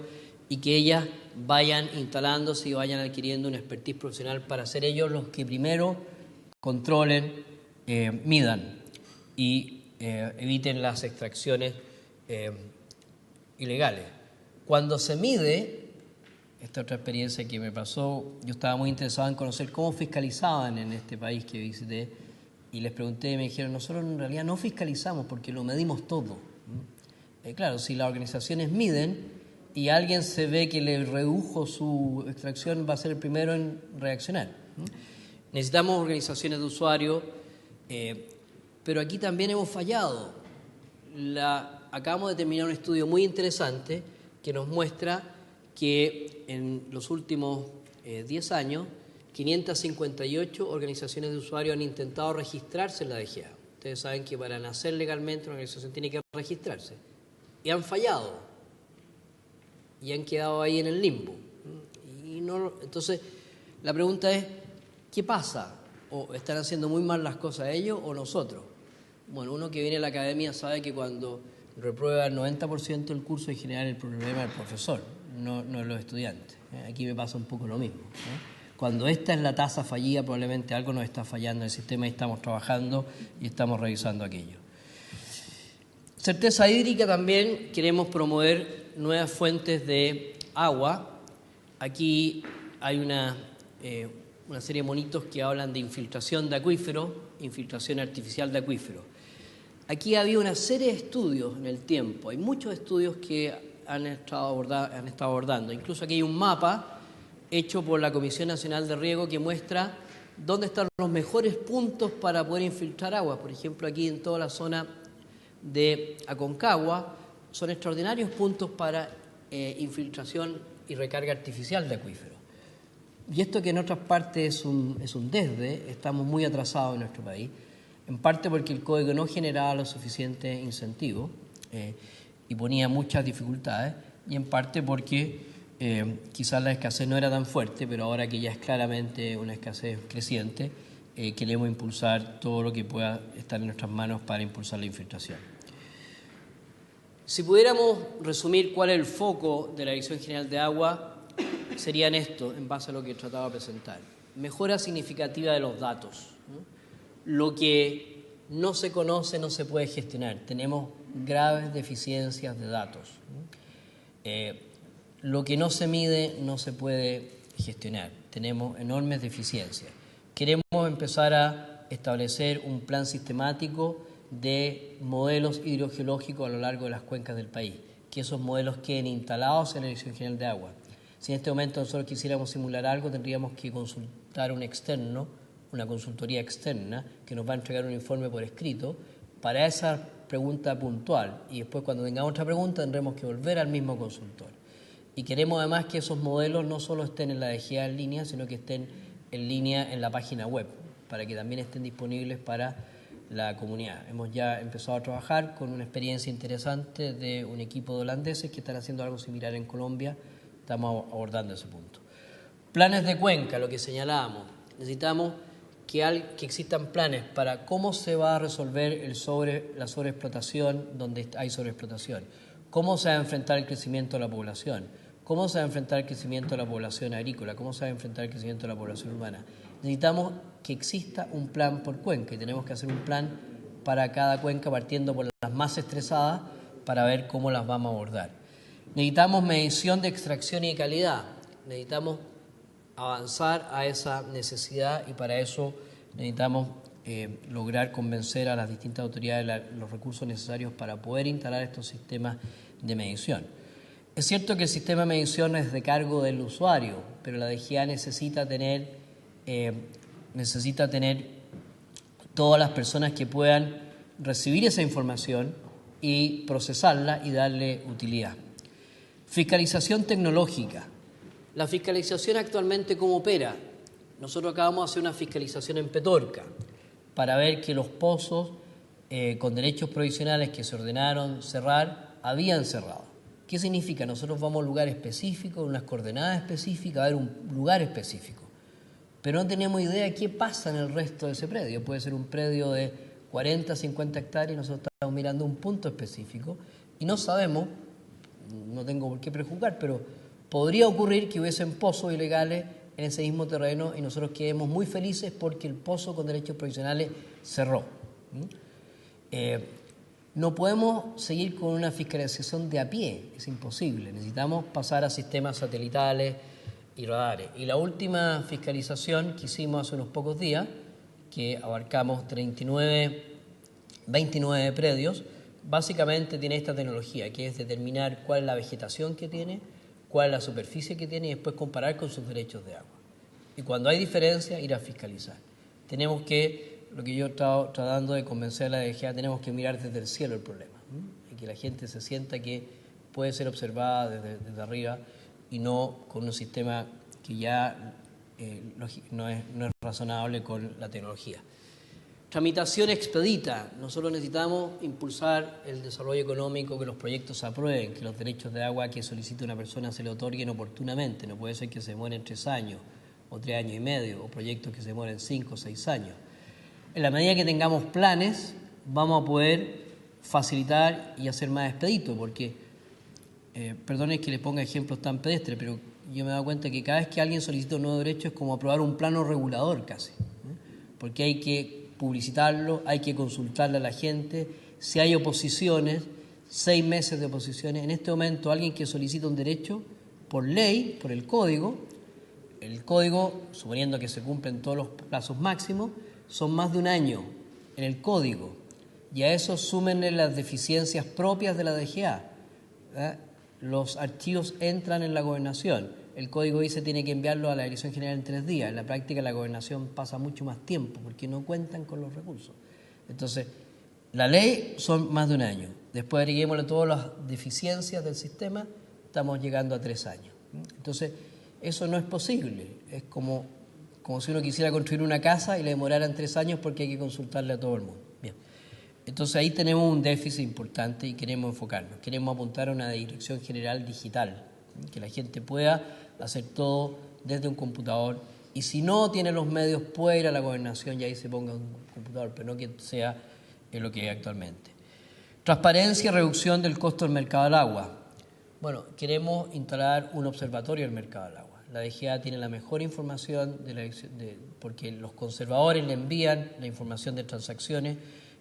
y que ellas vayan instalándose y vayan adquiriendo una expertise profesional para ser ellos los que primero controlen, midan y eviten las extracciones ilegales. Cuando se mide, esta otra experiencia que me pasó, yo estaba muy interesado en conocer cómo fiscalizaban en este país que visité, y les pregunté y me dijeron, nosotros en realidad no fiscalizamos porque lo medimos todo. Claro, si las organizaciones miden y alguien se ve que le redujo su extracción, va a ser el primero en reaccionar. Necesitamos organizaciones de usuarios, pero aquí también hemos fallado. Acabamos de terminar un estudio muy interesante que nos muestra que en los últimos 10 años, 558 organizaciones de usuarios han intentado registrarse en la DGA. Ustedes saben que para nacer legalmente una organización tiene que registrarse. Y han fallado. Y han quedado ahí en el limbo. Entonces, la pregunta es, ¿qué pasa? ¿O están haciendo muy mal las cosas ellos o nosotros? Bueno, uno que viene a la academia sabe que cuando reprueba el 90% del curso, en general el problema es el profesor, no los estudiantes. Aquí me pasa un poco lo mismo. Cuando esta es la tasa fallida, probablemente algo nos está fallando en el sistema y estamos trabajando y estamos revisando aquello. Certeza hídrica también, queremos promover nuevas fuentes de agua. Aquí hay una serie de monitos que hablan de infiltración de acuífero, infiltración artificial de acuífero. Aquí ha habido una serie de estudios en el tiempo, hay muchos estudios que han estado abordando. Incluso aquí hay un mapa hecho por la Comisión Nacional de Riego que muestra dónde están los mejores puntos para poder infiltrar agua. Por ejemplo, aquí en toda la zona de Aconcagua son extraordinarios puntos para infiltración y recarga artificial de acuíferos. Y esto que en otras partes es un desde, estamos muy atrasados en nuestro país, en parte porque el código no generaba los suficientes incentivos y ponía muchas dificultades, y en parte porque quizás la escasez no era tan fuerte, pero ahora que ya es claramente una escasez creciente, queremos impulsar todo lo que pueda estar en nuestras manos para impulsar la infiltración. Si pudiéramos resumir cuál es el foco de la Dirección General de Agua, serían esto, en base a lo que he tratado de presentar. Mejora significativa de los datos. Lo que no se conoce no se puede gestionar. Tenemos graves deficiencias de datos. Lo que no se mide no se puede gestionar. Tenemos enormes deficiencias. Queremos empezar a establecer un plan sistemático de modelos hidrogeológicos a lo largo de las cuencas del país. que esos modelos queden instalados en la Dirección General de Agua. Si en este momento nosotros quisiéramos simular algo, tendríamos que consultar a un externo, una consultoría externa, que nos va a entregar un informe por escrito para esa pregunta puntual. Y después, cuando tengamos otra pregunta, tendremos que volver al mismo consultor. Y queremos además que esos modelos no solo estén en la DGA en línea, sino que estén en línea en la página web, para que también estén disponibles para la comunidad. Hemos ya empezado a trabajar con una experiencia interesante de un equipo de holandeses que están haciendo algo similar en Colombia. Estamos abordando ese punto. Planes de cuenca, lo que señalábamos. Necesitamos que existan planes para cómo se va a resolver la sobreexplotación donde hay sobreexplotación, cómo se va a enfrentar el crecimiento de la población, cómo se va a enfrentar el crecimiento de la población agrícola, cómo se va a enfrentar el crecimiento de la población urbana. Necesitamos que exista un plan por cuenca y tenemos que hacer un plan para cada cuenca partiendo por las más estresadas para ver cómo las vamos a abordar. Necesitamos medición de extracción y de calidad. Necesitamos avanzar a esa necesidad y para eso necesitamos lograr convencer a las distintas autoridades de los recursos necesarios para poder instalar estos sistemas de medición. Es cierto que el sistema de medición es de cargo del usuario, pero la DGA necesita tener todas las personas que puedan recibir esa información y procesarla y darle utilidad. Fiscalización tecnológica. La fiscalización actualmente, ¿cómo opera? Nosotros acabamos de hacer una fiscalización en Petorca para ver que los pozos con derechos provisionales que se ordenaron cerrar habían cerrado. ¿Qué significa? Nosotros vamos a un lugar específico, unas coordenadas específicas, a ver un lugar específico. Pero no tenemos idea de qué pasa en el resto de ese predio. Puede ser un predio de 40, 50 hectáreas y nosotros estamos mirando un punto específico y no sabemos, no tengo por qué prejuzgar, pero podría ocurrir que hubiesen pozos ilegales en ese mismo terreno y nosotros quedemos muy felices porque el pozo con derechos provisionales cerró. No podemos seguir con una fiscalización de a pie, es imposible. Necesitamos pasar a sistemas satelitales y radares. Y la última fiscalización que hicimos hace unos pocos días, que abarcamos 29 predios, básicamente tiene esta tecnología, que es determinar cuál es la vegetación que tiene, cuál es la superficie que tiene y después comparar con sus derechos de agua. Y cuando hay diferencia, ir a fiscalizar. Tenemos que, lo que yo he estado tratando de convencer a la DGA, tenemos que mirar desde el cielo el problema, y que la gente se sienta que puede ser observada desde arriba y no con un sistema que ya no es razonable con la tecnología. Tramitación expedita. Nosotros necesitamos impulsar el desarrollo económico, que los proyectos se aprueben, que los derechos de agua que solicite una persona se le otorguen oportunamente. No puede ser que se demoren 3 años o 3 años y medio o proyectos que se demoren 5 o 6 años. En la medida que tengamos planes, vamos a poder facilitar y hacer más expedito, porque, perdonen que les ponga ejemplos tan pedestres, pero yo me he dado cuenta que cada vez que alguien solicita un nuevo derecho es como aprobar un plano regulador casi, porque hay que publicitarlo, hay que consultarle a la gente, si hay oposiciones, 6 meses de oposiciones. En este momento alguien que solicita un derecho por ley, por el código, suponiendo que se cumplen todos los plazos máximos, son más de 1 año en el código, y a eso súmenle las deficiencias propias de la DGA. Los archivos entran en la gobernación. El código dice tiene que enviarlo a la Dirección General en 3 días. En la práctica la gobernación pasa mucho más tiempo porque no cuentan con los recursos. Entonces, la ley son más de 1 año. Después agreguémosle todas las deficiencias del sistema, estamos llegando a 3 años. Entonces, eso no es posible. Es como si uno quisiera construir una casa y le demoraran 3 años porque hay que consultarle a todo el mundo. Bien. Entonces, ahí tenemos un déficit importante y queremos enfocarnos. Queremos apuntar a una dirección general digital, que la gente pueda hacer todo desde un computador y si no tiene los medios puede ir a la gobernación y ahí se ponga un computador, pero no que sea lo que hay actualmente. Transparencia y reducción del costo del mercado del agua. Bueno, queremos instalar un observatorio del mercado del agua. La DGA tiene la mejor información porque los conservadores le envían la información de transacciones.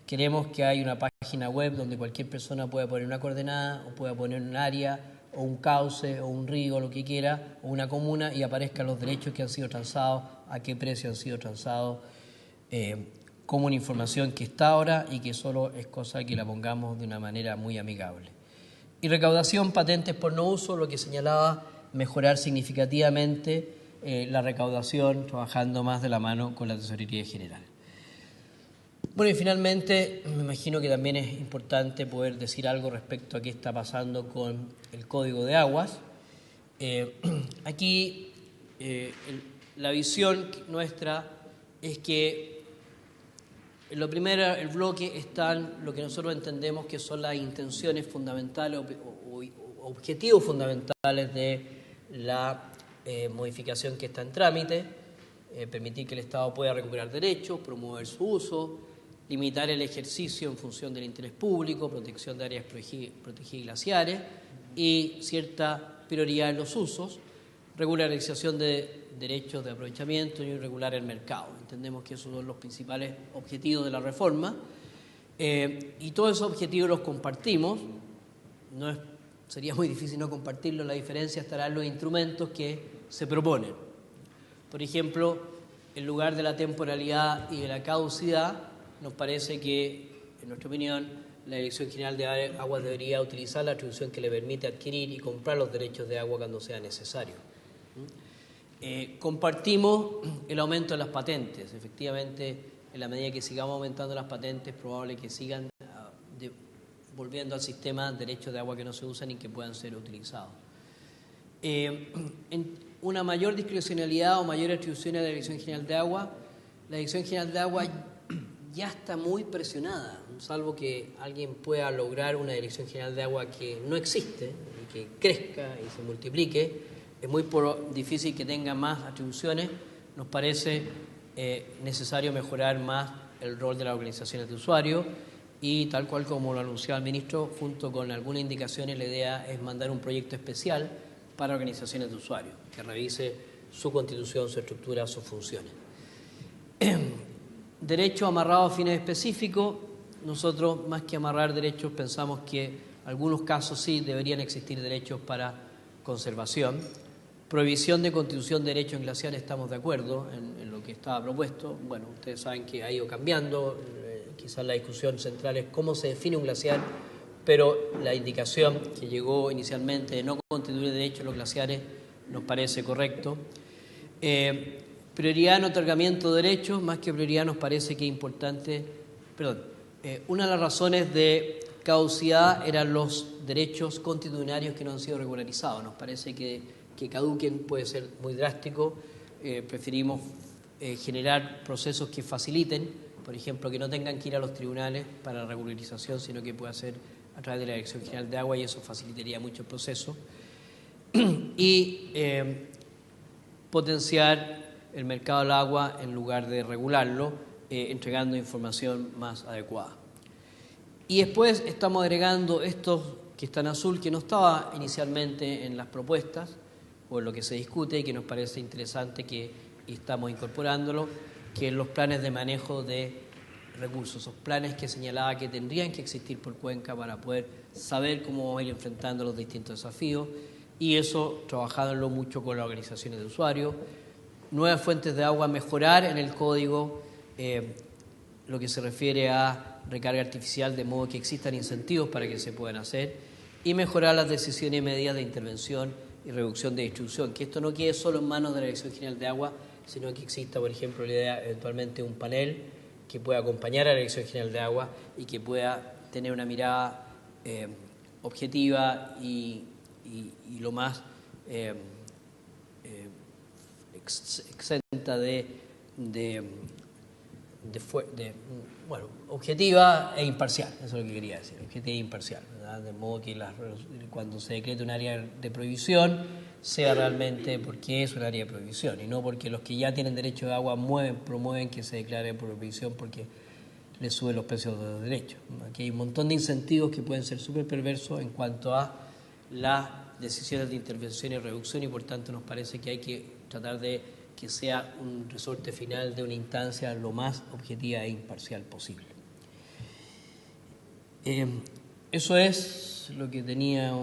Queremos que haya una página web donde cualquier persona pueda poner una coordenada o pueda poner un área o un cauce o un río, lo que quiera, o una comuna y aparezcan los derechos que han sido transados, a qué precio han sido transados, como una información que está ahora y que solo es cosa que la pongamos de una manera muy amigable. Y recaudación, patentes por no uso, lo que señalaba mejorar significativamente la recaudación, trabajando más de la mano con la Tesorería General. Bueno, y finalmente, me imagino que también es importante poder decir algo respecto a qué está pasando con el Código de Aguas. Aquí la visión nuestra es que en lo primero, el bloque, están lo que nosotros entendemos que son las intenciones fundamentales o objetivos fundamentales de la modificación que está en trámite, permitir que el Estado pueda recuperar derechos, promover su uso, limitar el ejercicio en función del interés público, protección de áreas protegidas y glaciares y cierta prioridad en los usos, regularización de derechos de aprovechamiento y regular el mercado. Entendemos que esos son los principales objetivos de la reforma y todos esos objetivos los compartimos. Sería muy difícil no compartirlos, la diferencia estará en los instrumentos que se proponen. Por ejemplo, en lugar de la temporalidad y de la caducidad, nos parece que, en nuestra opinión, la Dirección General de Aguas debería utilizar la atribución que le permite adquirir y comprar los derechos de agua cuando sea necesario. Compartimos el aumento de las patentes. Efectivamente, en la medida que sigamos aumentando las patentes, es probable que sigan volviendo al sistema derechos de agua que no se usan y que puedan ser utilizados. En una mayor discrecionalidad o mayor atribución a la Dirección General de Agua, la Dirección General de Agua ya está muy presionada, salvo que alguien pueda lograr una Dirección General de Agua que no existe, y que crezca y se multiplique. Es muy difícil que tenga más atribuciones. Nos parece necesario mejorar más el rol de las organizaciones de usuarios y, tal cual como lo anunciaba el ministro, junto con algunas indicaciones, la idea es mandar un proyecto especial para organizaciones de usuarios, que revise su constitución, su estructura, sus funciones. Derechos amarrados a fines específicos. Nosotros, más que amarrar derechos, pensamos que en algunos casos sí deberían existir derechos para conservación. Prohibición de constitución de derechos en glaciares, estamos de acuerdo en lo que estaba propuesto. Bueno, ustedes saben que ha ido cambiando, quizás la discusión central es cómo se define un glaciar, pero la indicación que llegó inicialmente de no constituir derechos en los glaciares nos parece correcto. Prioridad en otorgamiento de derechos, más que prioridad nos parece que es importante, una de las razones de caducidad eran los derechos constitucionarios que no han sido regularizados. Nos parece que caduquen puede ser muy drástico. Preferimos generar procesos que faciliten, por ejemplo, que no tengan que ir a los tribunales para la regularización, sino que pueda ser a través de la Dirección General de Agua, y eso facilitaría mucho el proceso. Y potenciar el mercado del agua en lugar de regularlo, entregando información más adecuada. Y después estamos agregando estos que están azul, que no estaba inicialmente en las propuestas o en lo que se discute y que nos parece interesante que estamos incorporándolo, que es los planes de manejo de recursos, esos planes que señalaba que tendrían que existir por cuenca para poder saber cómo vamos a ir enfrentando los distintos desafíos, y eso trabajándolo mucho con las organizaciones de usuarios. Nuevas fuentes de agua, mejorar en el código lo que se refiere a recarga artificial, de modo que existan incentivos para que se puedan hacer, y mejorar las decisiones y medidas de intervención y reducción de distribución, que esto no quede solo en manos de la Dirección General de Agua, sino que exista, por ejemplo, la idea eventualmente un panel que pueda acompañar a la Dirección General de Agua y que pueda tener una mirada objetiva y lo más exenta objetiva e imparcial. Eso es lo que quería decir, objetiva e imparcial, ¿verdad? De modo que cuando se decrete un área de prohibición sea realmente porque es un área de prohibición y no porque los que ya tienen derecho de agua promueven que se declare por prohibición porque les suben los precios de los derechos. Aquí hay un montón de incentivos que pueden ser súper perversos en cuanto a las decisiones de intervención y reducción, y por tanto nos parece que hay que tratar de que sea un resorte final de una instancia lo más objetiva e imparcial posible. Eso es lo que tenía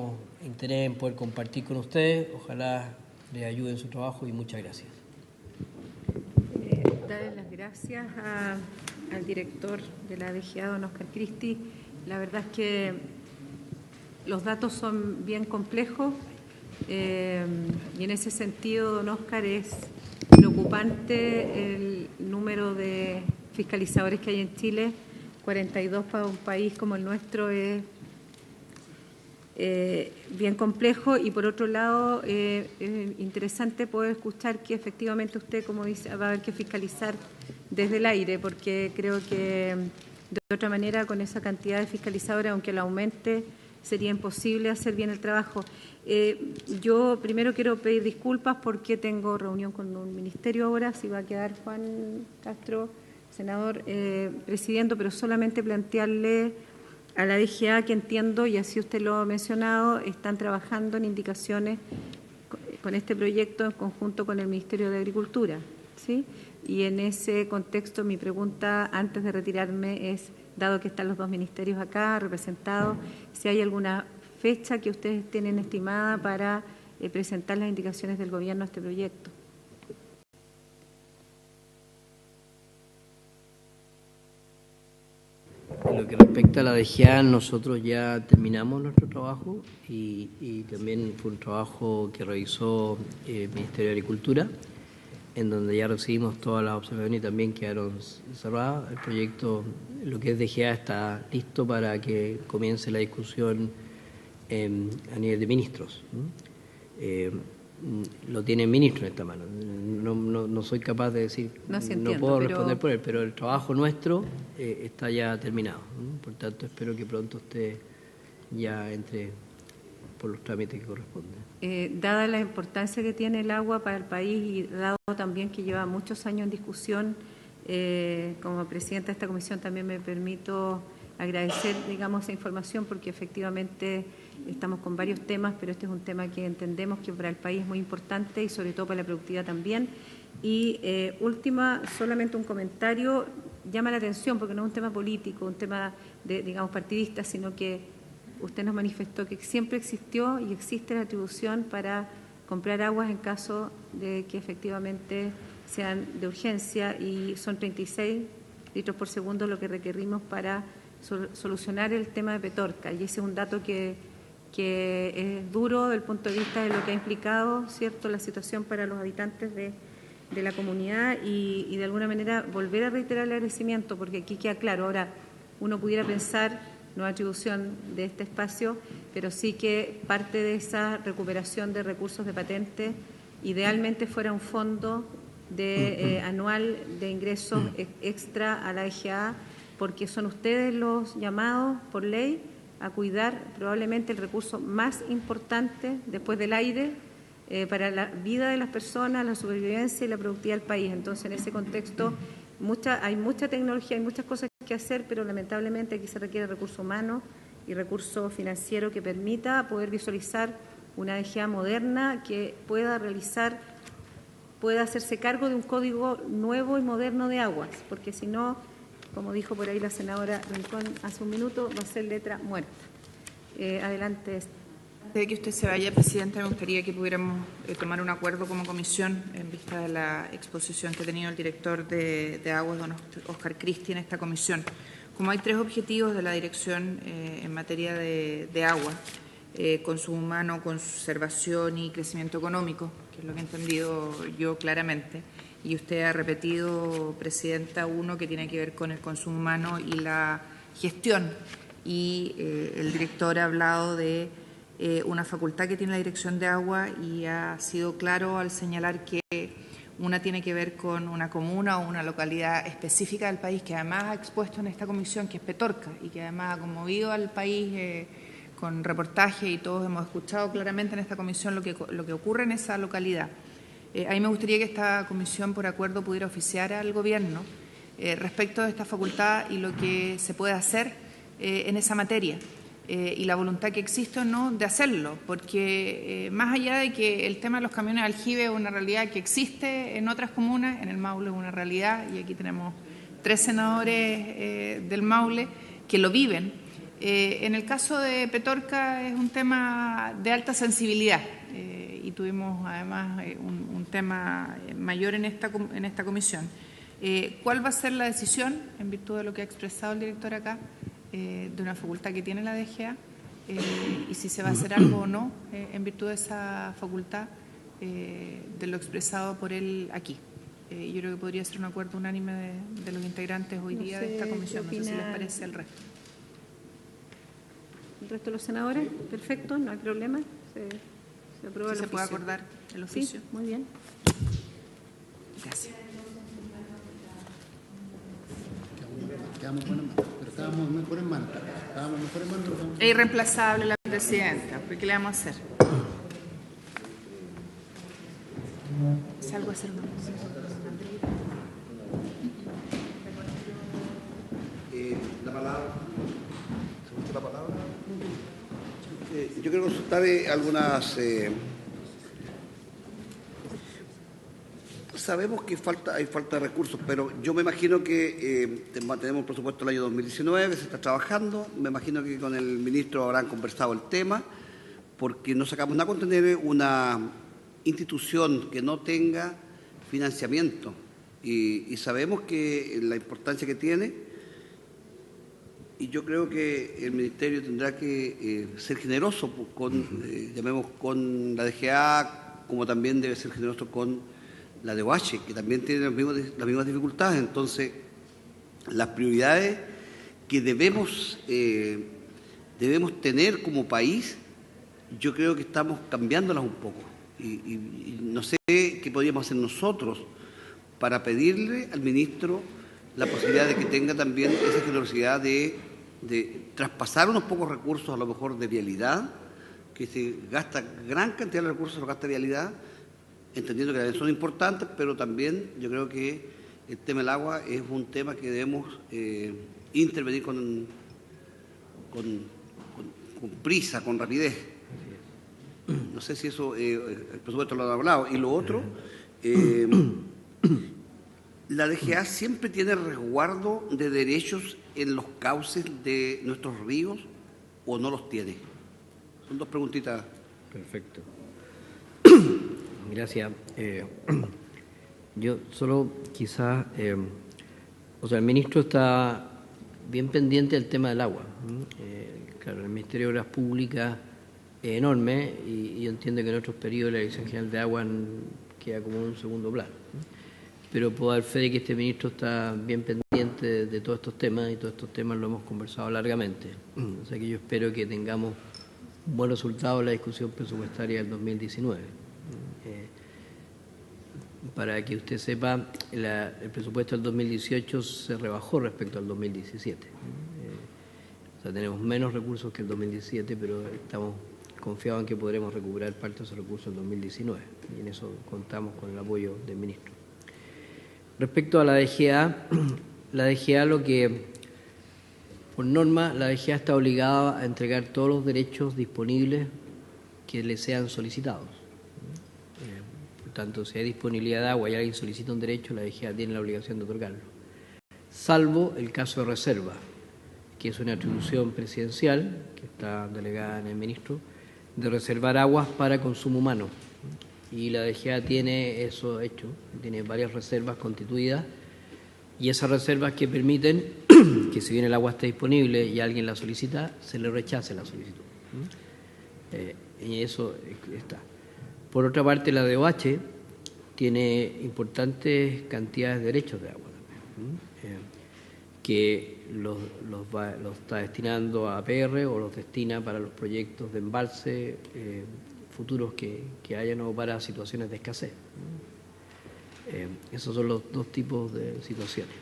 interés en poder compartir con ustedes. Ojalá les ayude en su trabajo y muchas gracias. Darles las gracias al director de la DGA, don Oscar Cristi. La verdad es que los datos son bien complejos y en ese sentido, don Óscar, es preocupante el número de fiscalizadores que hay en Chile. 42 para un país como el nuestro es bien complejo, y por otro lado es interesante poder escuchar que efectivamente usted, como dice, va a haber que fiscalizar desde el aire, porque creo que de otra manera con esa cantidad de fiscalizadores, aunque la aumente, sería imposible hacer bien el trabajo. Yo primero quiero pedir disculpas porque tengo reunión con un ministerio ahora, si va a quedar Juan Castro, senador, presidiendo, pero solamente plantearle a la DGA que entiendo, y así usted lo ha mencionado, están trabajando en indicaciones con este proyecto en conjunto con el Ministerio de Agricultura, ¿sí? Y en ese contexto mi pregunta antes de retirarme es, dado que están los dos ministerios acá representados, si hay alguna fecha que ustedes tienen estimada para presentar las indicaciones del Gobierno a este proyecto. En lo que respecta a la DGA, nosotros ya terminamos nuestro trabajo y también fue un trabajo que realizó el Ministerio de Agricultura, en donde ya recibimos todas las observaciones y también quedaron cerradas. El proyecto, lo que es DGA, está listo para que comience la discusión a nivel de ministros. Lo tiene el ministro en esta mano. No soy capaz de decir, no puedo responder por él, pero el trabajo nuestro está ya terminado. Por tanto, espero que pronto usted ya entre por los trámites que corresponden. Dada la importancia que tiene el agua para el país y dado también que lleva muchos años en discusión, como presidenta de esta comisión también me permito agradecer, digamos, esa información, porque efectivamente estamos con varios temas, pero este es un tema que entendemos que para el país es muy importante y sobre todo para la productividad también. Y última, solamente un comentario, llama la atención porque no es un tema político, un tema de, digamos, partidista, sino que usted nos manifestó que siempre existió y existe la atribución para comprar aguas en caso de que efectivamente sean de urgencia, y son 36 litros por segundo lo que requerimos para solucionar el tema de Petorca, y ese es un dato que es duro desde el punto de vista de lo que ha implicado, ¿cierto?, la situación para los habitantes de la comunidad, y de alguna manera volver a reiterar el agradecimiento, porque aquí queda claro. Ahora, uno pudiera pensar, no atribución de este espacio, pero sí que parte de esa recuperación de recursos de patente idealmente fuera un fondo anual de ingresos extra a la DGA, porque son ustedes los llamados por ley a cuidar probablemente el recurso más importante después del aire para la vida de las personas, la supervivencia y la productividad del país. Entonces, en ese contexto, hay mucha tecnología, hay muchas cosas que hacer, pero lamentablemente aquí se requiere recurso humano y recurso financiero que permita poder visualizar una DGA moderna que pueda hacerse cargo de un código nuevo y moderno de aguas, porque si no, como dijo por ahí la senadora Rincón hace un minuto, va a ser letra muerta. Adelante. Antes de que usted se vaya, Presidenta, me gustaría que pudiéramos tomar un acuerdo como comisión en vista de la exposición que ha tenido el director de Aguas, don Óscar Cristi, en esta comisión. Como hay 3 objetivos de la dirección en materia de agua, consumo humano, conservación y crecimiento económico, que es lo que he entendido yo claramente, y usted ha repetido, Presidenta, uno que tiene que ver con el consumo humano y la gestión, y el director ha hablado de una facultad que tiene la Dirección de Agua, y ha sido claro al señalar que una tiene que ver con una comuna o una localidad específica del país, que además ha expuesto en esta comisión, que es Petorca, y que además ha conmovido al país con reportajes, y todos hemos escuchado claramente en esta comisión lo que ocurre en esa localidad. A mí me gustaría que esta comisión, por acuerdo, pudiera oficiar al Gobierno respecto de esta facultad y lo que se puede hacer en esa materia, y la voluntad que existe o no de hacerlo, porque más allá de que el tema de los camiones de aljibe es una realidad que existe en otras comunas, en el Maule es una realidad, y aquí tenemos 3 senadores del Maule que lo viven. En el caso de Petorca es un tema de alta sensibilidad, y tuvimos además un tema mayor en esta comisión. ¿Cuál va a ser la decisión, en virtud de lo que ha expresado el director acá, de una facultad que tiene la DGA? y si se va a hacer algo o no en virtud de esa facultad de lo expresado por él aquí. Yo creo que podría ser un acuerdo unánime de los integrantes hoy día de esta comisión. No sé si les parece al resto. ¿El resto de los senadores? Perfecto, no hay problema. Se aprueba el ¿Se oficio. puede acordar el oficio? Sí, muy bien. Gracias. Quedamos buenas manos, pero estábamos mejor en manos. Es irreemplazable la presidenta, ¿por qué le vamos a hacer? Salgo a hacer una cosa. La palabra. ¿Se gusta la palabra? Yo quiero consultar algunas. Sabemos que hay falta de recursos, pero yo me imagino que tenemos presupuesto el año 2019, se está trabajando. Me imagino que con el ministro habrán conversado el tema, porque no sacamos nada con tener una institución que no tenga financiamiento. Y sabemos que la importancia que tiene, y yo creo que el Ministerio tendrá que ser generoso llamemos con la DGA, como también debe ser generoso con la de OH, que también tiene las mismas dificultades. Entonces, las prioridades que debemos tener como país, yo creo que estamos cambiándolas un poco. Y no sé qué podríamos hacer nosotros para pedirle al ministro la posibilidad de que tenga también esa generosidad de traspasar unos pocos recursos, a lo mejor de vialidad, que se gasta gran cantidad de recursos, lo gasta vialidad, entendiendo que son importantes, pero también yo creo que el tema del agua es un tema que debemos intervenir con prisa, con rapidez. No sé si eso, el presupuesto lo han hablado. Y lo otro, la DGA siempre tiene resguardo de derechos en los cauces de nuestros ríos, ¿o no los tiene? Son dos preguntitas. Perfecto. Gracias. Yo solo quizás, el ministro está bien pendiente del tema del agua. Claro, el Ministerio de Obras Públicas es enorme y yo entiendo que en otros periodos la Dirección General de Agua queda como en un segundo plano. Pero puedo dar fe de que este ministro está bien pendiente de todos estos temas y todos estos temas lo hemos conversado largamente. O sea que yo espero que tengamos un buen resultado en la discusión presupuestaria del 2019. Para que usted sepa, el presupuesto del 2018 se rebajó respecto al 2017. O sea, tenemos menos recursos que el 2017, pero estamos confiados en que podremos recuperar parte de esos recursos en 2019. Y en eso contamos con el apoyo del ministro. Respecto a la DGA, lo que, por norma, la DGA está obligada a entregar todos los derechos disponibles que le sean solicitados. Por tanto, si hay disponibilidad de agua y alguien solicita un derecho, la DGA tiene la obligación de otorgarlo. Salvo el caso de reserva, que es una atribución presidencial, que está delegada en el ministro, de reservar aguas para consumo humano. Y la DGA tiene eso hecho, tiene varias reservas constituidas, y esas reservas que permiten que si bien el agua está disponible y alguien la solicita, se le rechace la solicitud. Y eso está. Por otra parte, la DOH tiene importantes cantidades de derechos de agua también, que los está destinando a APR o los destina para los proyectos de embalse futuros que hayan o para situaciones de escasez. Esos son los dos tipos de situaciones.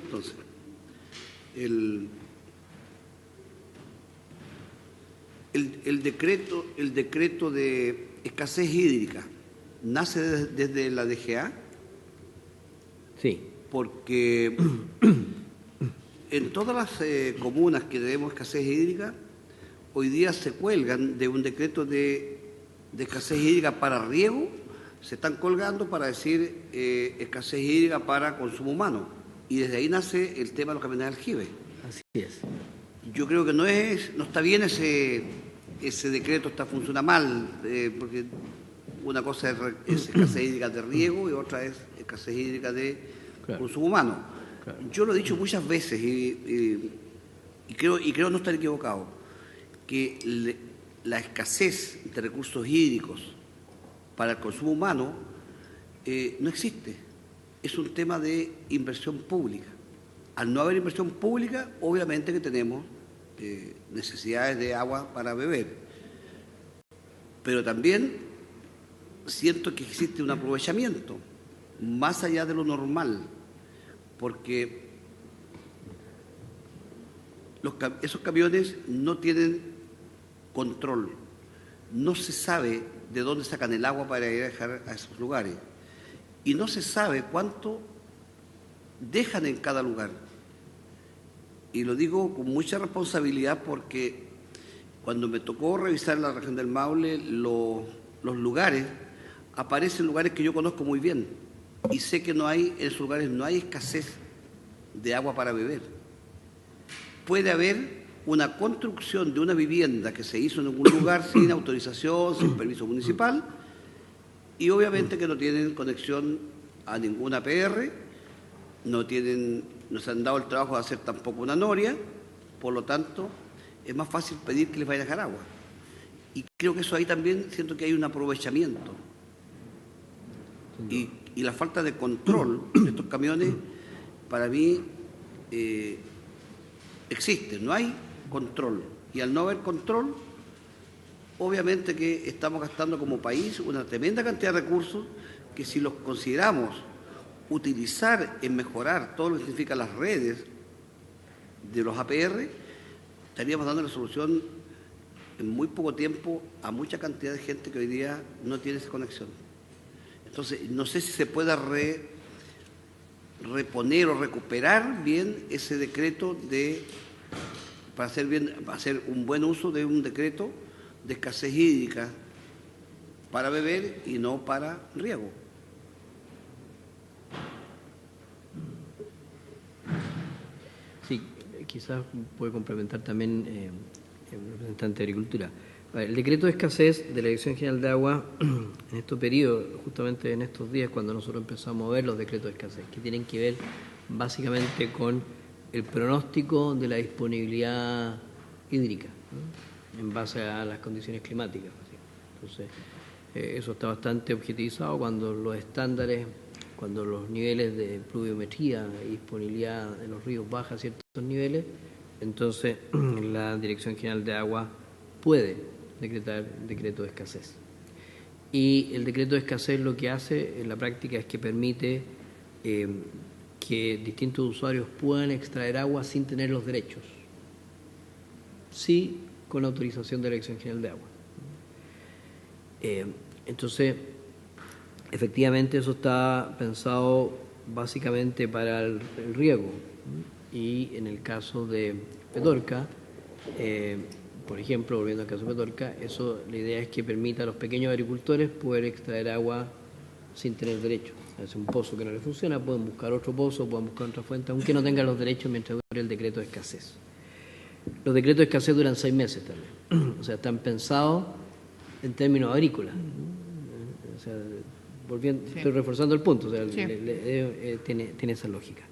Entonces, el decreto de escasez hídrica nace desde la DGA. Sí. Porque en todas las comunas que tenemos escasez hídrica, hoy día se cuelgan de un decreto de escasez hídrica para riego, se están colgando para decir escasez hídrica para consumo humano. Y desde ahí nace el tema de los camiones de aljibe. Así es. Yo creo que no está bien ese decreto, funciona mal, porque una cosa es escasez hídrica de riego y otra es escasez hídrica de consumo humano. Claro. Yo lo he dicho muchas veces y creo no estar equivocado, que la escasez de recursos hídricos para el consumo humano no existe. Es un tema de inversión pública. Al no haber inversión pública, obviamente que tenemos necesidades de agua para beber. Pero también siento que existe un aprovechamiento más allá de lo normal, porque esos camiones no tienen control, no se sabe de dónde sacan el agua para ir a dejar a esos lugares y no se sabe cuánto dejan en cada lugar. Y lo digo con mucha responsabilidad porque cuando me tocó revisar en la región del Maule los lugares, aparecen lugares que yo conozco muy bien y sé que en esos lugares no hay escasez de agua para beber. Puede haber una construcción de una vivienda que se hizo en algún lugar sin autorización, sin permiso municipal, y obviamente que no tienen conexión a ninguna APR, no se han dado el trabajo de hacer tampoco una noria, por lo tanto, es más fácil pedir que les vaya a dejar agua. Y creo que eso ahí también siento que hay un aprovechamiento. Y la falta de control de estos camiones, para mí, existe, no hay control. Y al no haber control, obviamente que estamos gastando como país una tremenda cantidad de recursos que si los consideramos utilizar en mejorar todo lo que significa las redes de los APR, estaríamos dando la solución en muy poco tiempo a mucha cantidad de gente que hoy día no tiene esa conexión. Entonces, no sé si se pueda reponer o recuperar bien ese decreto para hacer un buen uso de un decreto de escasez hídrica para beber y no para riego. Sí, quizás puede complementar también el representante de Agricultura. El decreto de escasez de la Dirección General de Agua, en estos periodos, justamente en estos días, cuando nosotros empezamos a ver los decretos de escasez, que tienen que ver básicamente con el pronóstico de la disponibilidad hídrica, ¿no? En base a las condiciones climáticas. Entonces, eso está bastante objetivizado cuando los estándares, cuando los niveles de pluviometría y disponibilidad de los ríos baja a ciertos niveles, entonces la Dirección General de Agua puede decretar decreto de escasez. Y el decreto de escasez lo que hace en la práctica es que permite que distintos usuarios puedan extraer agua sin tener los derechos, sí con autorización de la Dirección General de Agua. Entonces, efectivamente eso está pensado básicamente para el riego, y en el caso de Petorca, por ejemplo, volviendo al caso de Petorca, la idea es que permita a los pequeños agricultores poder extraer agua sin tener derecho. Es un pozo que no le funciona, pueden buscar otro pozo, pueden buscar otra fuente, aunque no tengan los derechos mientras dure el decreto de escasez. Los decretos de escasez duran 6 meses también, o sea, están pensados en términos agrícolas. O sea, estoy reforzando el punto, o sea, tiene esa lógica.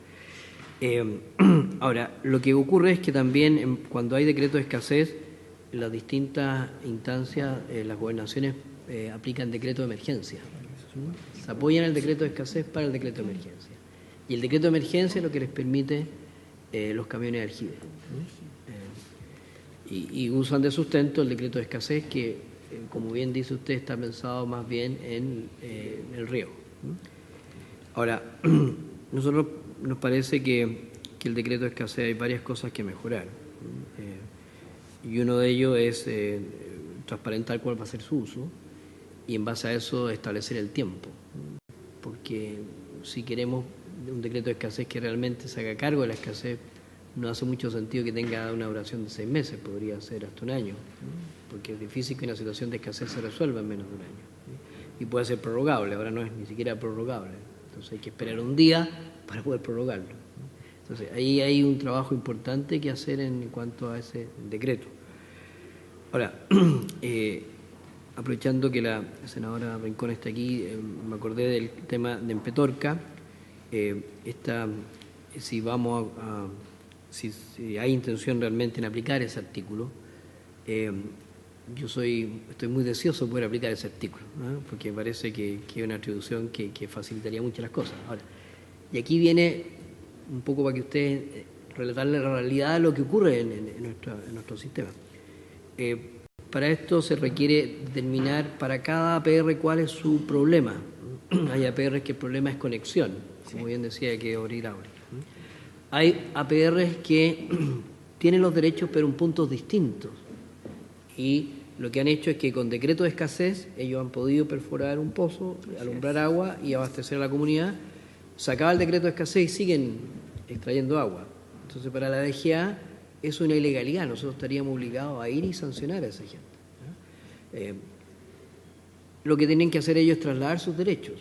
Ahora, lo que ocurre es que también cuando hay decretos de escasez, las distintas instancias, las gobernaciones aplican decreto de emergencia. Se apoyan el decreto de escasez para el decreto de emergencia. Y el decreto de emergencia es lo que les permite los camiones de aljibe. Y usan de sustento el decreto de escasez que, como bien dice usted, está pensado más bien en el riego. Ahora, nosotros nos parece que el decreto de escasez hay varias cosas que mejorar. Y uno de ellos es transparentar cuál va a ser su uso y en base a eso establecer el tiempo. Porque si queremos un decreto de escasez que realmente se haga cargo de la escasez, no hace mucho sentido que tenga una duración de 6 meses, podría ser hasta un año, porque es difícil que una situación de escasez se resuelva en menos de un año. Y puede ser prorrogable, ahora no es ni siquiera prorrogable. Entonces hay que esperar un día para poder prorrogarlo. Entonces ahí hay un trabajo importante que hacer en cuanto a ese decreto. Ahora, aprovechando que la senadora Rincón está aquí, me acordé del tema de Petorca. si vamos si hay intención realmente en aplicar ese artículo, yo estoy muy deseoso de poder aplicar ese artículo, ¿no? Porque me parece que es una atribución que facilitaría mucho las cosas. Ahora, y aquí viene un poco para que ustedes relatarle la realidad de lo que ocurre en nuestro sistema. Para esto se requiere determinar para cada APR cuál es su problema. Hay APR que el problema es conexión, como bien decía, que es obra hidráulica. Hay APR que tienen los derechos pero en puntos distintos. Y lo que han hecho es que con decreto de escasez ellos han podido perforar un pozo, alumbrar agua y abastecer a la comunidad. Se acaba el decreto de escasez y siguen extrayendo agua. Entonces, para la DGA es una ilegalidad. Nosotros estaríamos obligados a ir y sancionar a esa gente. Lo que tienen que hacer ellos es trasladar sus derechos,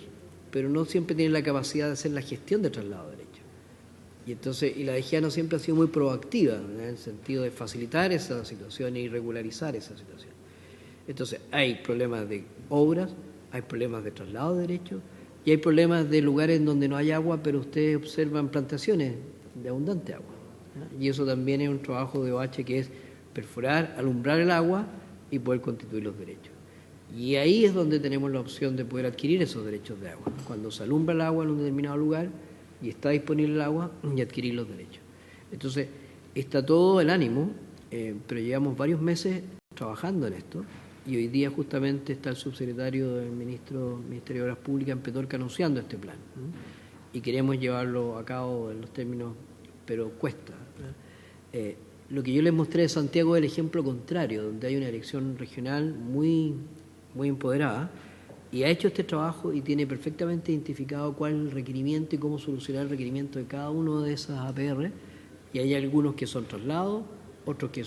pero no siempre tienen la capacidad de hacer la gestión de traslado de derechos. Y la DGA no siempre ha sido muy proactiva, ¿no?, en el sentido de facilitar esa situación y regularizar esa situación. Entonces, hay problemas de obras, hay problemas de traslado de derechos y hay problemas de lugares donde no hay agua, pero ustedes observan plantaciones de abundante agua, ¿no? Y eso también es un trabajo de OH, que es perforar, alumbrar el agua y poder constituir los derechos. Y ahí es donde tenemos la opción de poder adquirir esos derechos de agua, ¿no? Cuando se alumbra el agua en un determinado lugar y está disponible el agua, y adquirir los derechos. Entonces, está todo el ánimo, pero llevamos varios meses trabajando en esto, y hoy día justamente está el subsecretario del Ministerio de Obras Públicas en Petorca anunciando este plan, ¿no? Y queremos llevarlo a cabo en los términos, pero cuesta, ¿no? Lo que yo les mostré de Santiago es el ejemplo contrario, donde hay una elección regional muy empoderada, y ha hecho este trabajo y tiene perfectamente identificado cuál es el requerimiento y cómo solucionar el requerimiento de cada uno de esas APR, y hay algunos que son traslados, otros que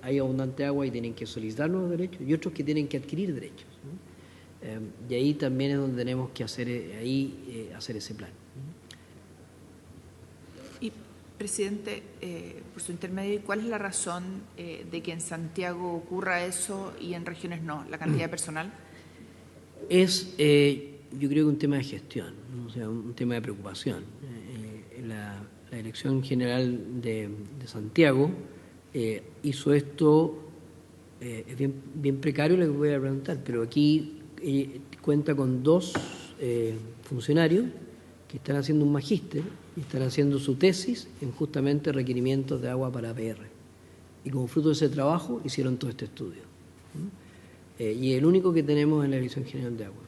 hay abundante agua y tienen que solicitar nuevos derechos, y otros que tienen que adquirir derechos, ¿no? Y ahí también es donde tenemos que hacer ese plan. Y, presidente, por su intermedio, ¿cuál es la razón de que en Santiago ocurra eso y en regiones no? ¿La cantidad de personal? Yo creo que un tema de gestión, ¿no? O sea, un tema de preocupación. La Dirección General de Santiago hizo esto, es bien precario lo que voy a preguntar, pero aquí cuenta con 2 funcionarios que están haciendo un magíster y están haciendo su tesis en justamente requerimientos de agua para APR. Y como fruto de ese trabajo hicieron todo este estudio, ¿no? Y el único que tenemos en la Dirección General de Agua.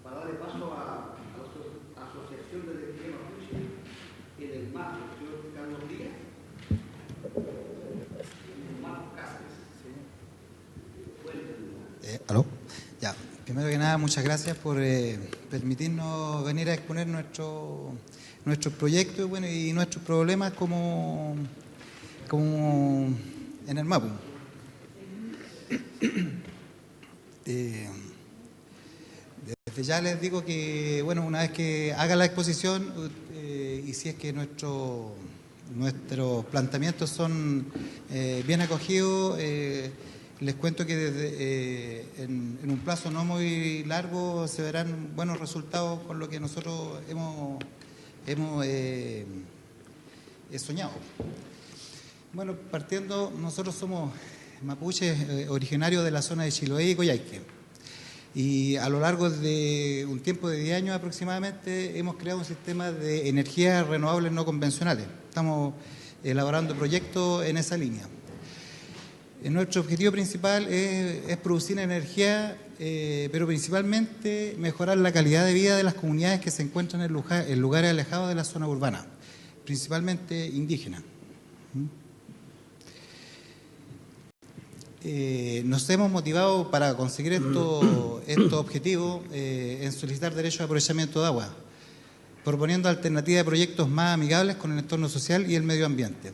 Para darle paso a la asociación de Destinos y del MAP, el señor Carlos Díaz, Marcos Cáceres. ¿Aló? Ya. Primero que nada, muchas gracias por permitirnos venir a exponer nuestros proyectos, bueno, y nuestros problemas como en el MAPU. Desde ya les digo que, bueno, una vez que haga la exposición y si es que nuestros planteamientos son bien acogidos, les cuento que en un plazo no muy largo se verán buenos resultados con lo que nosotros hemos soñado. Bueno, partiendo, nosotros somos mapuches originarios de la zona de Chiloé y Coyhaique. Y a lo largo de un tiempo de 10 años aproximadamente hemos creado un sistema de energías renovables no convencionales. Estamos elaborando proyectos en esa línea. Nuestro objetivo principal es producir energía, pero principalmente mejorar la calidad de vida de las comunidades que se encuentran en lugares alejados de la zona urbana, principalmente indígenas. Nos hemos motivado para conseguir estos objetivos en solicitar derechos de aprovechamiento de agua, proponiendo alternativas de proyectos más amigables con el entorno social y el medio ambiente.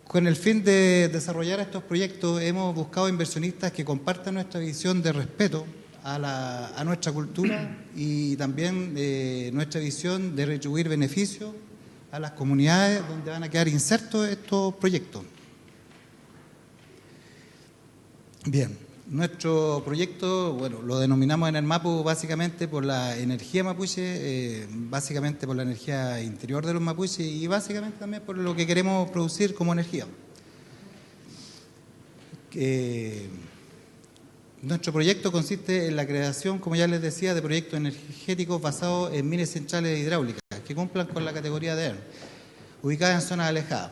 Con el fin de desarrollar estos proyectos hemos buscado inversionistas que compartan nuestra visión de respeto a nuestra cultura y también nuestra visión de retribuir beneficios a las comunidades donde van a quedar insertos estos proyectos. Bien, nuestro proyecto, bueno, lo denominamos en el MAPU básicamente por la energía mapuche, básicamente por la energía interior de los mapuches y básicamente también por lo que queremos producir como energía. Nuestro proyecto consiste en la creación, como ya les decía, de proyectos energéticos basados en miles centrales hidráulicas que cumplan con la categoría de ERN, ubicadas en zonas alejadas,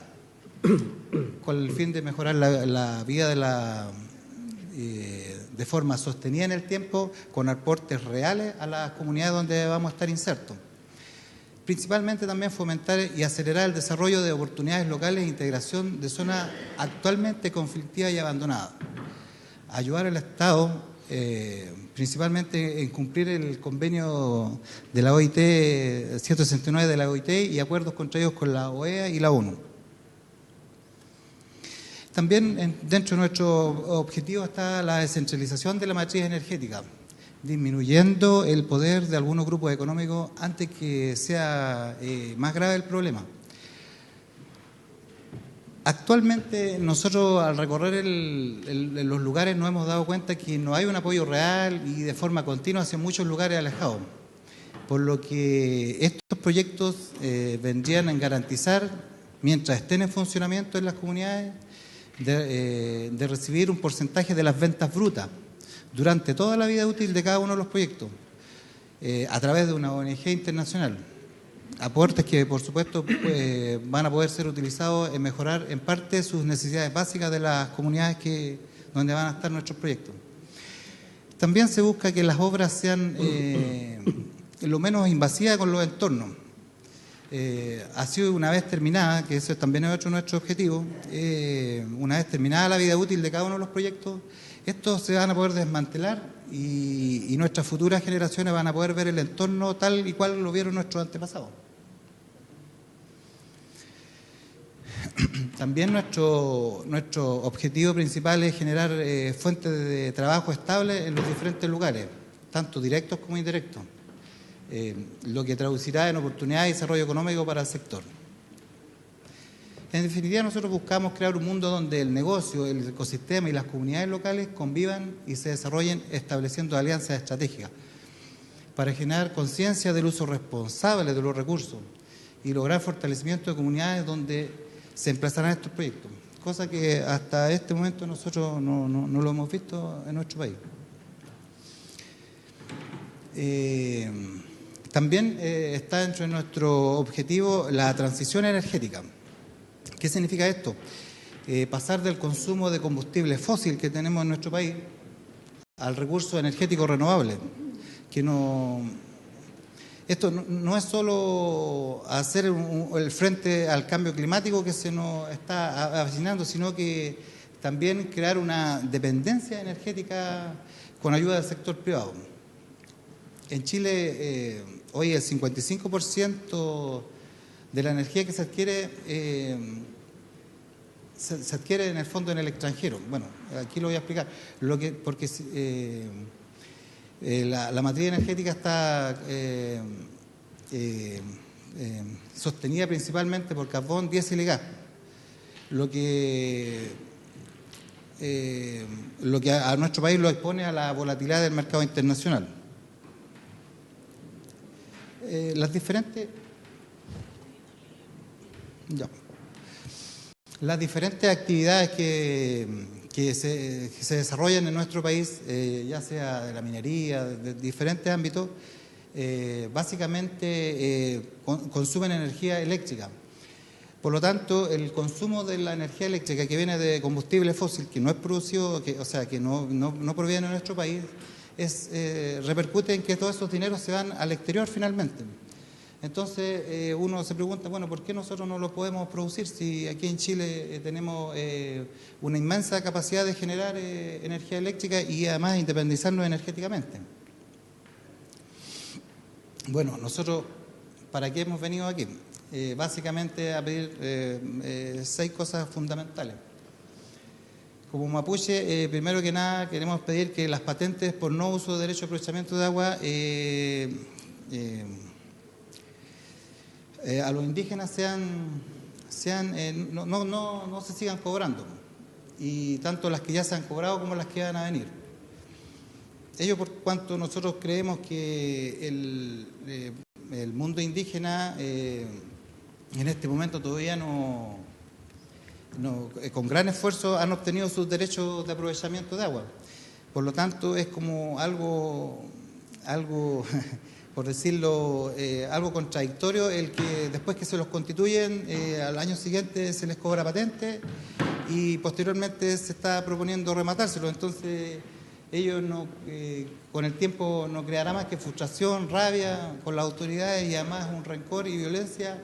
con el fin de mejorar la vida de forma sostenida en el tiempo, con aportes reales a las comunidades donde vamos a estar insertos. Principalmente también fomentar y acelerar el desarrollo de oportunidades locales e integración de zonas actualmente conflictivas y abandonadas. Ayudar al Estado, principalmente en cumplir el convenio de la OIT, 169 de la OIT y acuerdos contraídos con la OEA y la ONU. También dentro de nuestro objetivo está la descentralización de la matriz energética, disminuyendo el poder de algunos grupos económicos antes que sea más grave el problema. Actualmente nosotros al recorrer los lugares nos hemos dado cuenta que no hay un apoyo real y de forma continua hacia muchos lugares alejados, por lo que estos proyectos vendrían a garantizar, mientras estén en funcionamiento en las comunidades, de recibir un porcentaje de las ventas brutas durante toda la vida útil de cada uno de los proyectos a través de una ONG internacional. Aportes que, por supuesto, van a poder ser utilizados en mejorar en parte sus necesidades básicas de las comunidades donde van a estar nuestros proyectos. También se busca que las obras sean lo menos invasivas con los entornos. Así, una vez terminada, que eso también es otro de nuestros objetivos, una vez terminada la vida útil de cada uno de los proyectos, estos se van a poder desmantelar y nuestras futuras generaciones van a poder ver el entorno tal y cual lo vieron nuestros antepasados. También nuestro objetivo principal es generar fuentes de trabajo estables en los diferentes lugares, tanto directos como indirectos, lo que traducirá en oportunidades y desarrollo económico para el sector. En definitiva, nosotros buscamos crear un mundo donde el negocio, el ecosistema y las comunidades locales convivan y se desarrollen estableciendo alianzas estratégicas para generar conciencia del uso responsable de los recursos y lograr fortalecimiento de comunidades donde se emplazarán estos proyectos, cosa que hasta este momento nosotros no lo hemos visto en nuestro país. También está dentro de nuestro objetivo la transición energética. ¿Qué significa esto? Pasar del consumo de combustible fósil que tenemos en nuestro país al recurso energético renovable. Esto no es solo hacer el frente al cambio climático que se nos está avecinando, sino que también crear una dependencia energética con ayuda del sector privado. En Chile, hoy el 55% de la energía que se adquiere se adquiere en el fondo en el extranjero. Bueno, aquí lo voy a explicar. Porque la matriz energética está sostenida principalmente por carbón, diésel y gas. Lo que a nuestro país lo expone a la volatilidad del mercado internacional. Las diferentes actividades que se desarrollan en nuestro país, ya sea de la minería, de diferentes ámbitos, básicamente consumen energía eléctrica. Por lo tanto, el consumo de la energía eléctrica que viene de combustible fósil, que no es producido, que no proviene de nuestro país, repercute en que todos esos dineros se van al exterior finalmente. Entonces uno se pregunta, bueno, ¿por qué nosotros no lo podemos producir si aquí en Chile tenemos una inmensa capacidad de generar energía eléctrica y además independizarnos energéticamente? Bueno, nosotros, ¿para qué hemos venido aquí? Básicamente a pedir 6 cosas fundamentales. Como mapuche, primero que nada queremos pedir que las patentes por no uso de derecho de aprovechamiento de agua a los indígenas no se sigan cobrando, y tanto las que ya se han cobrado como las que van a venir. Ello por cuanto nosotros creemos que el mundo indígena en este momento todavía con gran esfuerzo han obtenido sus derechos de aprovechamiento de agua. Por lo tanto, es como algo por decirlo, algo contradictorio el que después que se los constituyen, al año siguiente se les cobra patente y posteriormente se está proponiendo rematárselo. Entonces, ellos con el tiempo no creará más que frustración, rabia con las autoridades y además un rencor y violencia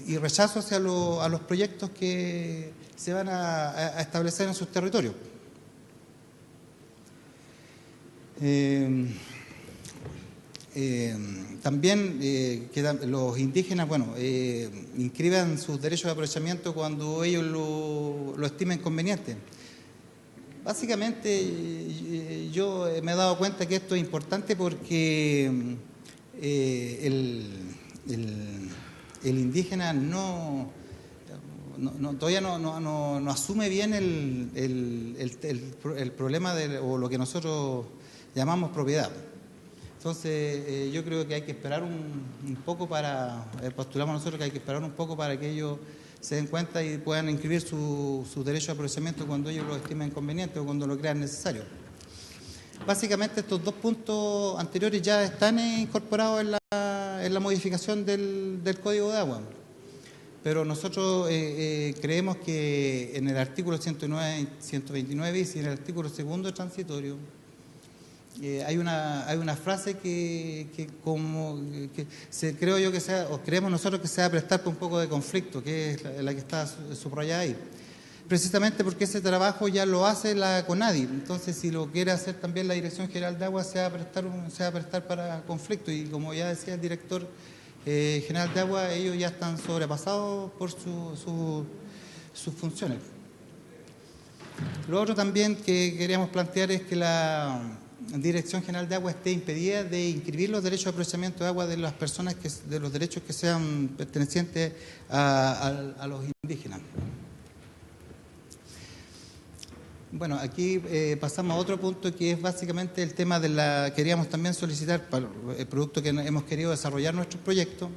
y rechazo hacia a los proyectos que se van a establecer en sus territorios. También que los indígenas, inscriban sus derechos de aprovechamiento cuando ellos lo estimen conveniente. Básicamente, yo me he dado cuenta que esto es importante porque el indígena todavía no asume bien el problema o lo que nosotros llamamos propiedad. Entonces, yo creo que hay que esperar un poco postulamos nosotros que hay que esperar un poco para que ellos se den cuenta y puedan inscribir su derecho de aprovechamiento cuando ellos lo estimen conveniente o cuando lo crean necesario. Básicamente, estos dos puntos anteriores ya están incorporados en la modificación del Código de Agua. Pero nosotros creemos que en el artículo 109 y 129 y en el artículo 2 transitorio, hay una frase creemos nosotros que se va a prestar por un poco de conflicto, que es la que está subrayada ahí. Precisamente porque ese trabajo ya lo hace la CONADI. Entonces, si lo quiere hacer también la Dirección General de Agua, se va a prestar para conflicto. Y como ya decía el director general de Agua, ellos ya están sobrepasados por sus funciones. Lo otro también que queríamos plantear es que la Dirección General de Agua esté impedida de inscribir los derechos de aprovechamiento de agua de las personas, de los derechos que sean pertenecientes a los indígenas. Bueno, aquí pasamos a otro punto que es básicamente el tema queríamos también solicitar para el producto que hemos querido desarrollar nuestros proyectos.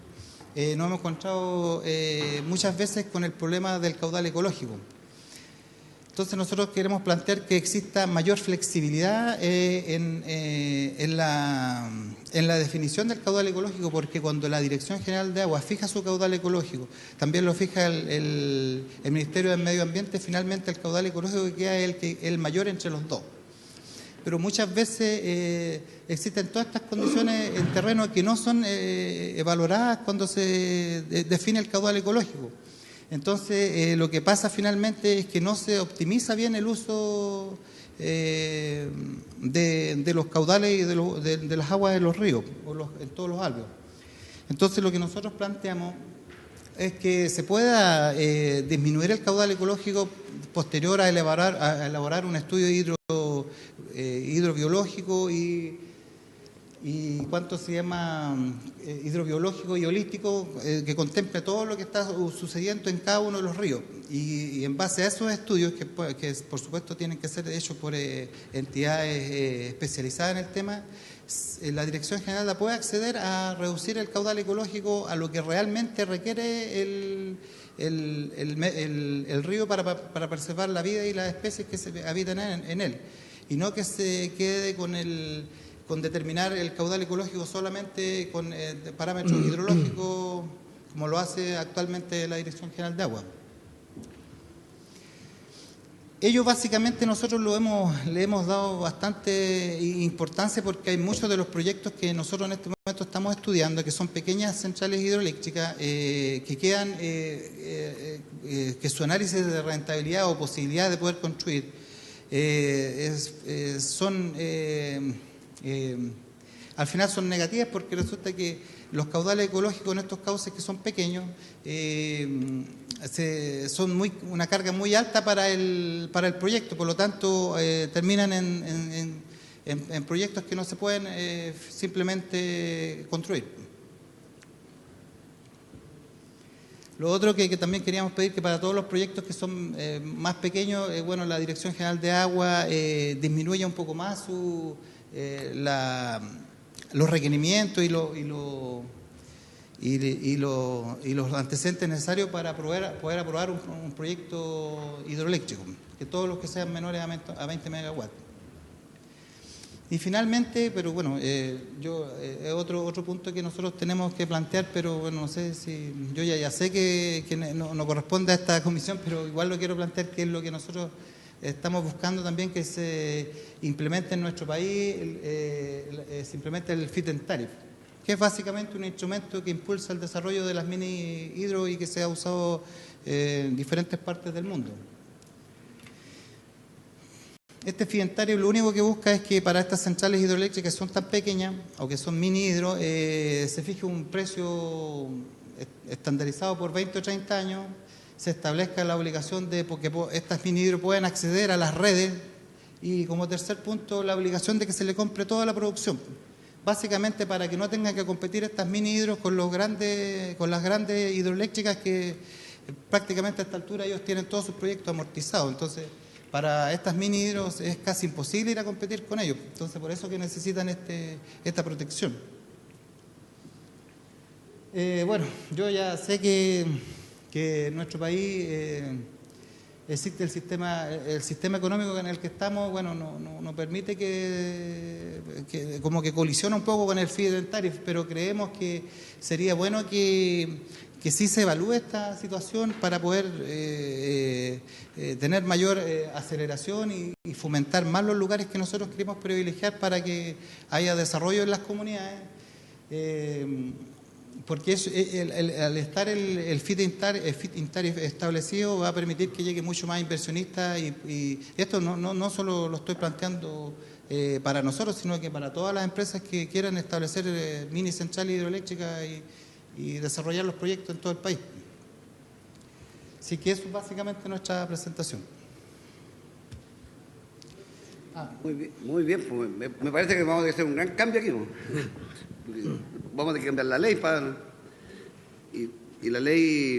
Nos hemos encontrado muchas veces con el problema del caudal ecológico. Entonces nosotros queremos plantear que exista mayor flexibilidad en la definición del caudal ecológico, porque cuando la Dirección General de Agua fija su caudal ecológico, también lo fija el Ministerio del Medio Ambiente, finalmente el caudal ecológico que queda es el mayor entre los dos. Pero muchas veces existen todas estas condiciones en terreno que no son valoradas cuando se define el caudal ecológico. Entonces, lo que pasa finalmente es que no se optimiza bien el uso de los caudales y de las aguas de los ríos, en todos los alveos. Entonces, lo que nosotros planteamos es que se pueda disminuir el caudal ecológico posterior a elaborar un estudio hidrobiológico y cuánto se llama hidrobiológico y holístico que contemple todo lo que está sucediendo en cada uno de los ríos y en base a esos estudios que por supuesto tienen que ser hechos por entidades especializadas en el tema, la Dirección General puede acceder a reducir el caudal ecológico a lo que realmente requiere el río para preservar la vida y las especies que se habitan en él, y no que se quede con determinar el caudal ecológico solamente con parámetros hidrológicos, como lo hace actualmente la Dirección General de Agua. Ello básicamente nosotros le hemos dado bastante importancia porque hay muchos de los proyectos que nosotros en este momento estamos estudiando, que son pequeñas centrales hidroeléctricas que quedan, que su análisis de rentabilidad o posibilidad de poder construir al final son negativas porque resulta que los caudales ecológicos en estos cauces que son pequeños son una carga muy alta para el proyecto, por lo tanto terminan en proyectos que no se pueden simplemente construir. Lo otro que también queríamos pedir, que para todos los proyectos que son más pequeños, bueno, la Dirección General de Agua disminuya un poco más los requerimientos y los antecedentes necesarios para poder aprobar un proyecto hidroeléctrico, que todos los que sean menores a 20 megawatts. Y finalmente, pero bueno, otro punto que nosotros tenemos que plantear, pero bueno, no sé si yo ya sé que no corresponde a esta comisión, pero igual lo quiero plantear, que es lo que nosotros estamos buscando también, que se implemente en nuestro país, se implemente el Feed-in Tariff, que es básicamente un instrumento que impulsa el desarrollo de las mini hidro y que se ha usado en diferentes partes del mundo. Este Feed-in Tariff lo único que busca es que para estas centrales hidroeléctricas que son tan pequeñas o que son mini hidro, se fije un precio estandarizado por 20 o 30 años, se establezca la obligación de que estas mini hidro puedan acceder a las redes, y como tercer punto, la obligación de que se le compre toda la producción, básicamente para que no tengan que competir estas mini hidros con las grandes hidroeléctricas, que prácticamente a esta altura ellos tienen todos sus proyectos amortizados. Entonces, para estas mini hidros es casi imposible ir a competir con ellos. Entonces, por eso que necesitan esta protección. Bueno, yo ya sé que en nuestro país existe el sistema económico en el que estamos, bueno, no permite que como que colisiona un poco con el Feed-in Tariff, pero creemos que sería bueno que sí se evalúe esta situación para poder tener mayor aceleración y fomentar más los lugares que nosotros queremos privilegiar para que haya desarrollo en las comunidades. Porque al estar el Feed-in Tariff establecido, va a permitir que llegue mucho más inversionistas, y esto no solo lo estoy planteando para nosotros, sino que para todas las empresas que quieran establecer mini centrales hidroeléctricas y desarrollar los proyectos en todo el país. Así que eso es básicamente nuestra presentación. Muy bien, pues me parece que vamos a hacer un gran cambio aquí, ¿no? Vamos a tener que cambiar la ley y la ley,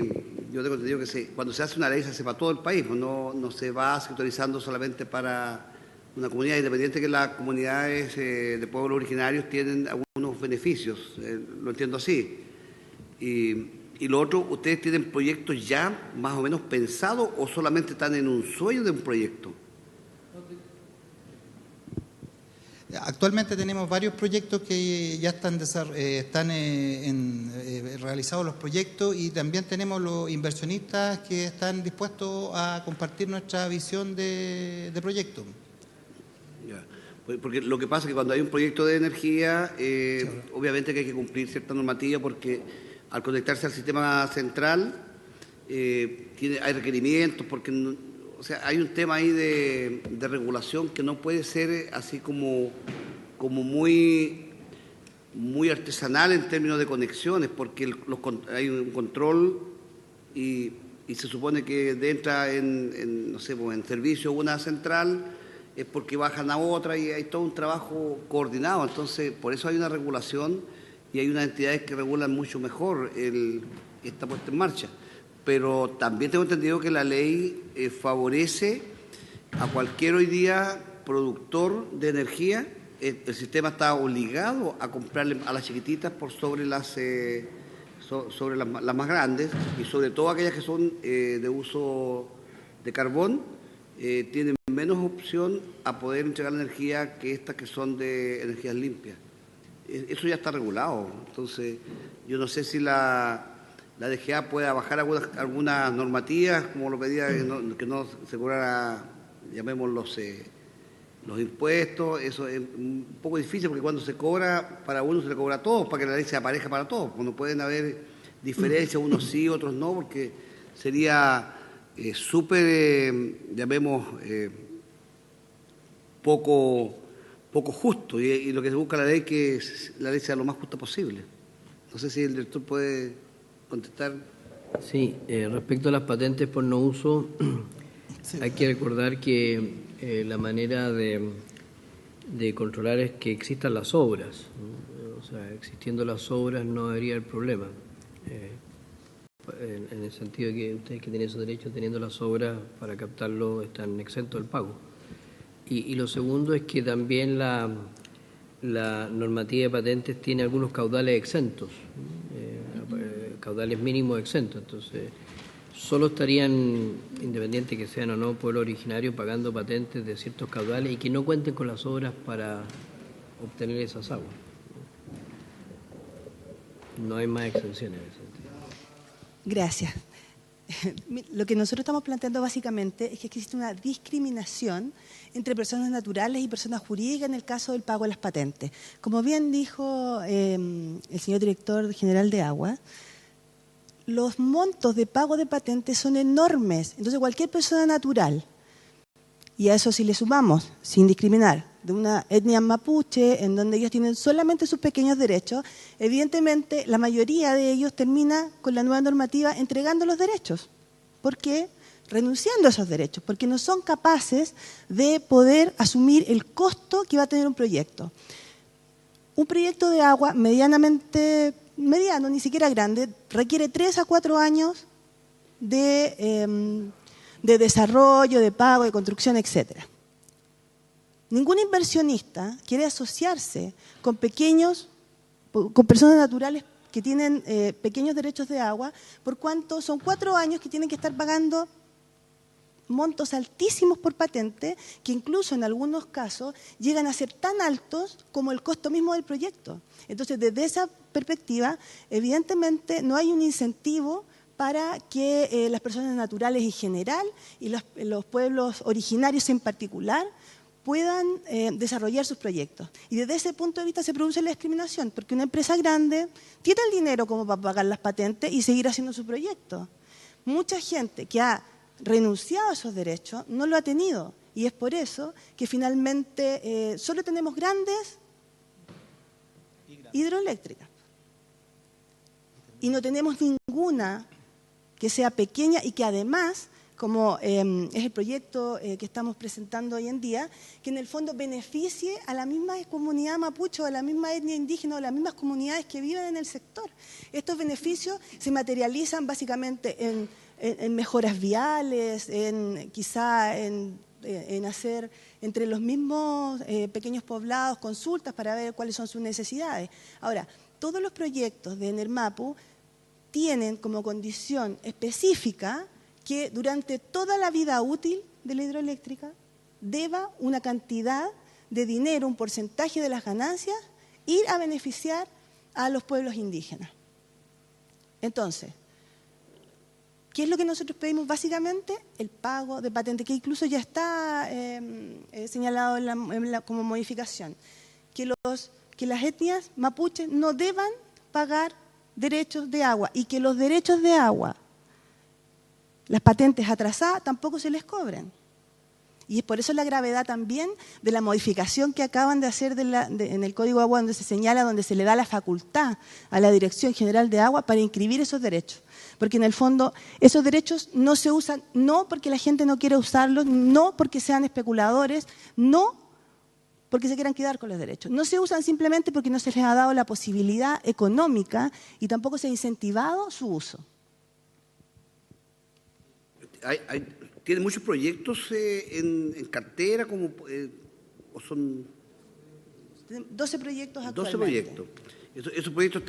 yo tengo entendido que cuando se hace una ley se hace para todo el país, pues no se va sectorizando solamente para una comunidad, independiente que las comunidades de pueblos originarios tienen algunos beneficios, lo entiendo así. Y lo otro, ¿ustedes tienen proyectos ya más o menos pensados o solamente están en un sueño de un proyecto? Actualmente tenemos varios proyectos que ya están realizados los proyectos, y también tenemos los inversionistas que están dispuestos a compartir nuestra visión de proyecto. Ya. Porque lo que pasa es que cuando hay un proyecto de energía, obviamente que hay que cumplir cierta normativa, porque al conectarse al sistema central hay requerimientos, porque o sea, hay un tema ahí de regulación que no puede ser así como muy artesanal en términos de conexiones, porque hay un control y se supone que entra no sé, pues, en servicio una central, es porque bajan a otra y hay todo un trabajo coordinado. Entonces, por eso hay una regulación y hay unas entidades que regulan mucho mejor esta puesta en marcha. Pero también tengo entendido que la ley favorece a cualquier hoy día productor de energía. El sistema está obligado a comprarle a las chiquititas por sobre las más grandes, y sobre todo aquellas que son de uso de carbón, tienen menos opción a poder entregar la energía que estas que son de energías limpias. Eso ya está regulado. Entonces, yo no sé si la DGA pueda bajar algunas normativas, como lo pedía, que no se cobrara, llamémoslos, los impuestos. Eso es un poco difícil, porque cuando se cobra para uno se le cobra a todos, para que la ley sea pareja para todos. No pueden haber diferencias, unos sí, otros no, porque sería súper, llamemos, poco justo. Y lo que se busca la ley es que la ley sea lo más justa posible. No sé si el director puede contestar. Sí, respecto a las patentes por no uso, hay que recordar que la manera de controlar es que existan las obras, ¿no? O sea, existiendo las obras no habría el problema. en el sentido de que ustedes que tienen esos derechos, teniendo las obras para captarlo, están exentos del pago. Y lo segundo es que también la normativa de patentes tiene algunos caudales exentos, caudales mínimos exentos. Entonces, solo estarían, independiente que sean o no pueblo originario, pagando patentes de ciertos caudales y que no cuenten con las obras para obtener esas aguas. No hay más exenciones en ese sentido. Gracias. Lo que nosotros estamos planteando básicamente es que existe una discriminación entre personas naturales y personas jurídicas en el caso del pago de las patentes. Como bien dijo el señor director general de Agua, los montos de pago de patentes son enormes. Entonces cualquier persona natural, y a eso si le sumamos, sin discriminar, de una etnia mapuche, en donde ellos tienen solamente sus pequeños derechos, evidentemente la mayoría de ellos termina con la nueva normativa entregando los derechos. ¿Por qué? Renunciando a esos derechos, porque no son capaces de poder asumir el costo que va a tener un proyecto. Un proyecto de agua medianamente mediano, ni siquiera grande, requiere 3 a 4 años de desarrollo, de pago, de construcción, etcétera. Ningún inversionista quiere asociarse con personas naturales que tienen pequeños derechos de agua, por cuanto son 4 años que tienen que estar pagando montos altísimos por patente, que incluso en algunos casos llegan a ser tan altos como el costo mismo del proyecto. Entonces, desde esa perspectiva, evidentemente no hay un incentivo para que las personas naturales en general y los pueblos originarios en particular puedan desarrollar sus proyectos. Y desde ese punto de vista se produce la discriminación, porque una empresa grande tiene el dinero como para pagar las patentes y seguir haciendo su proyecto. Mucha gente que ha renunciado a esos derechos no lo ha tenido, y es por eso que finalmente solo tenemos grandes hidroeléctricas. Y no tenemos ninguna que sea pequeña y que además, como es el proyecto que estamos presentando hoy en día, que en el fondo beneficie a la misma comunidad mapuche o a la misma etnia indígena o a las mismas comunidades que viven en el sector. Estos beneficios se materializan básicamente en mejoras viales, quizá en hacer entre los mismos pequeños poblados consultas para ver cuáles son sus necesidades. Ahora, todos los proyectos de ENERMAPU tienen como condición específica que durante toda la vida útil de la hidroeléctrica deba una cantidad de dinero, un porcentaje de las ganancias, ir a beneficiar a los pueblos indígenas. Entonces, ¿qué es lo que nosotros pedimos básicamente? El pago de patente, que incluso ya está señalado como modificación. Que las etnias mapuches no deban pagar derechos de agua y que los derechos de agua, las patentes atrasadas, tampoco se les cobren. Y es por eso la gravedad también de la modificación que acaban de hacer en el Código de Agua, donde se señala, donde se le da la facultad a la Dirección General de Agua para inscribir esos derechos. Porque en el fondo esos derechos no se usan, no porque la gente no quiera usarlos, no porque sean especuladores, no porque se quieran quedar con los derechos. No se usan simplemente porque no se les ha dado la posibilidad económica y tampoco se ha incentivado su uso. ¿Tienen muchos proyectos en cartera? ¿O son 12 proyectos actualmente. 12 proyectos. ¿Esos proyectos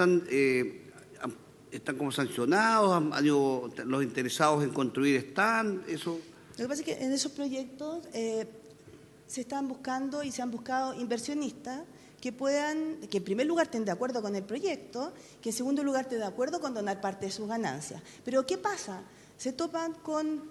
están como sancionados? ¿Los interesados en construir están? Lo que pasa es que en esos proyectos se están buscando y se han buscado inversionistas que en primer lugar estén de acuerdo con el proyecto, que en segundo lugar estén de acuerdo con donar parte de sus ganancias. Pero ¿qué pasa? Se topan con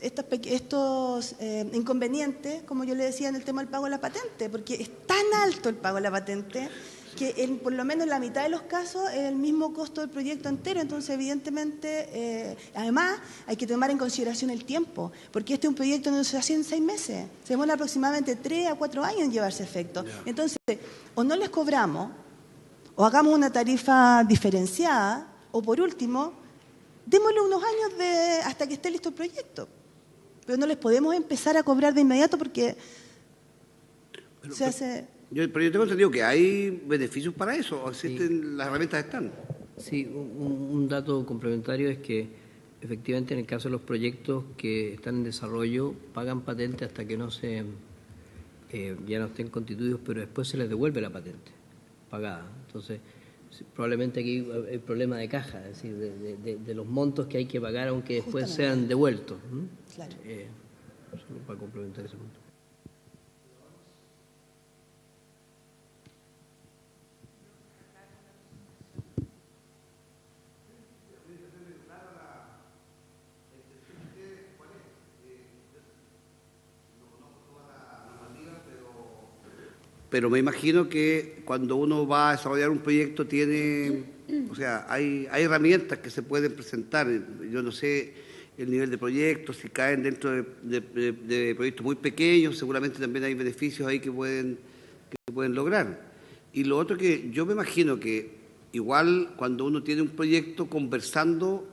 estos inconvenientes, como yo le decía, en el tema del pago de la patente, porque es tan alto el pago de la patente que por lo menos en la mitad de los casos es el mismo costo del proyecto entero. Entonces, evidentemente, además hay que tomar en consideración el tiempo, porque este es un proyecto que no se hace en 6 meses, se demora aproximadamente 3 a 4 años en llevarse a efecto. Entonces, o no les cobramos, o hagamos una tarifa diferenciada, o por último, démosle unos años hasta que esté listo el proyecto. Pero no les podemos empezar a cobrar de inmediato porque Pero yo tengo entendido que hay beneficios para eso, existen, las herramientas están. Sí, un dato complementario es que efectivamente en el caso de los proyectos que están en desarrollo pagan patente hasta que ya no estén constituidos, pero después se les devuelve la patente pagada. Entonces, probablemente aquí hay problema de caja, es decir, de los montos que hay que pagar aunque después sean devueltos. Claro. Solo para complementar ese punto. Pero me imagino que cuando uno va a desarrollar un proyecto hay herramientas que se pueden presentar. Yo no sé el nivel de proyectos, si caen dentro de proyectos muy pequeños, seguramente también hay beneficios ahí que pueden lograr. Y lo otro que yo me imagino que igual cuando uno tiene un proyecto conversando,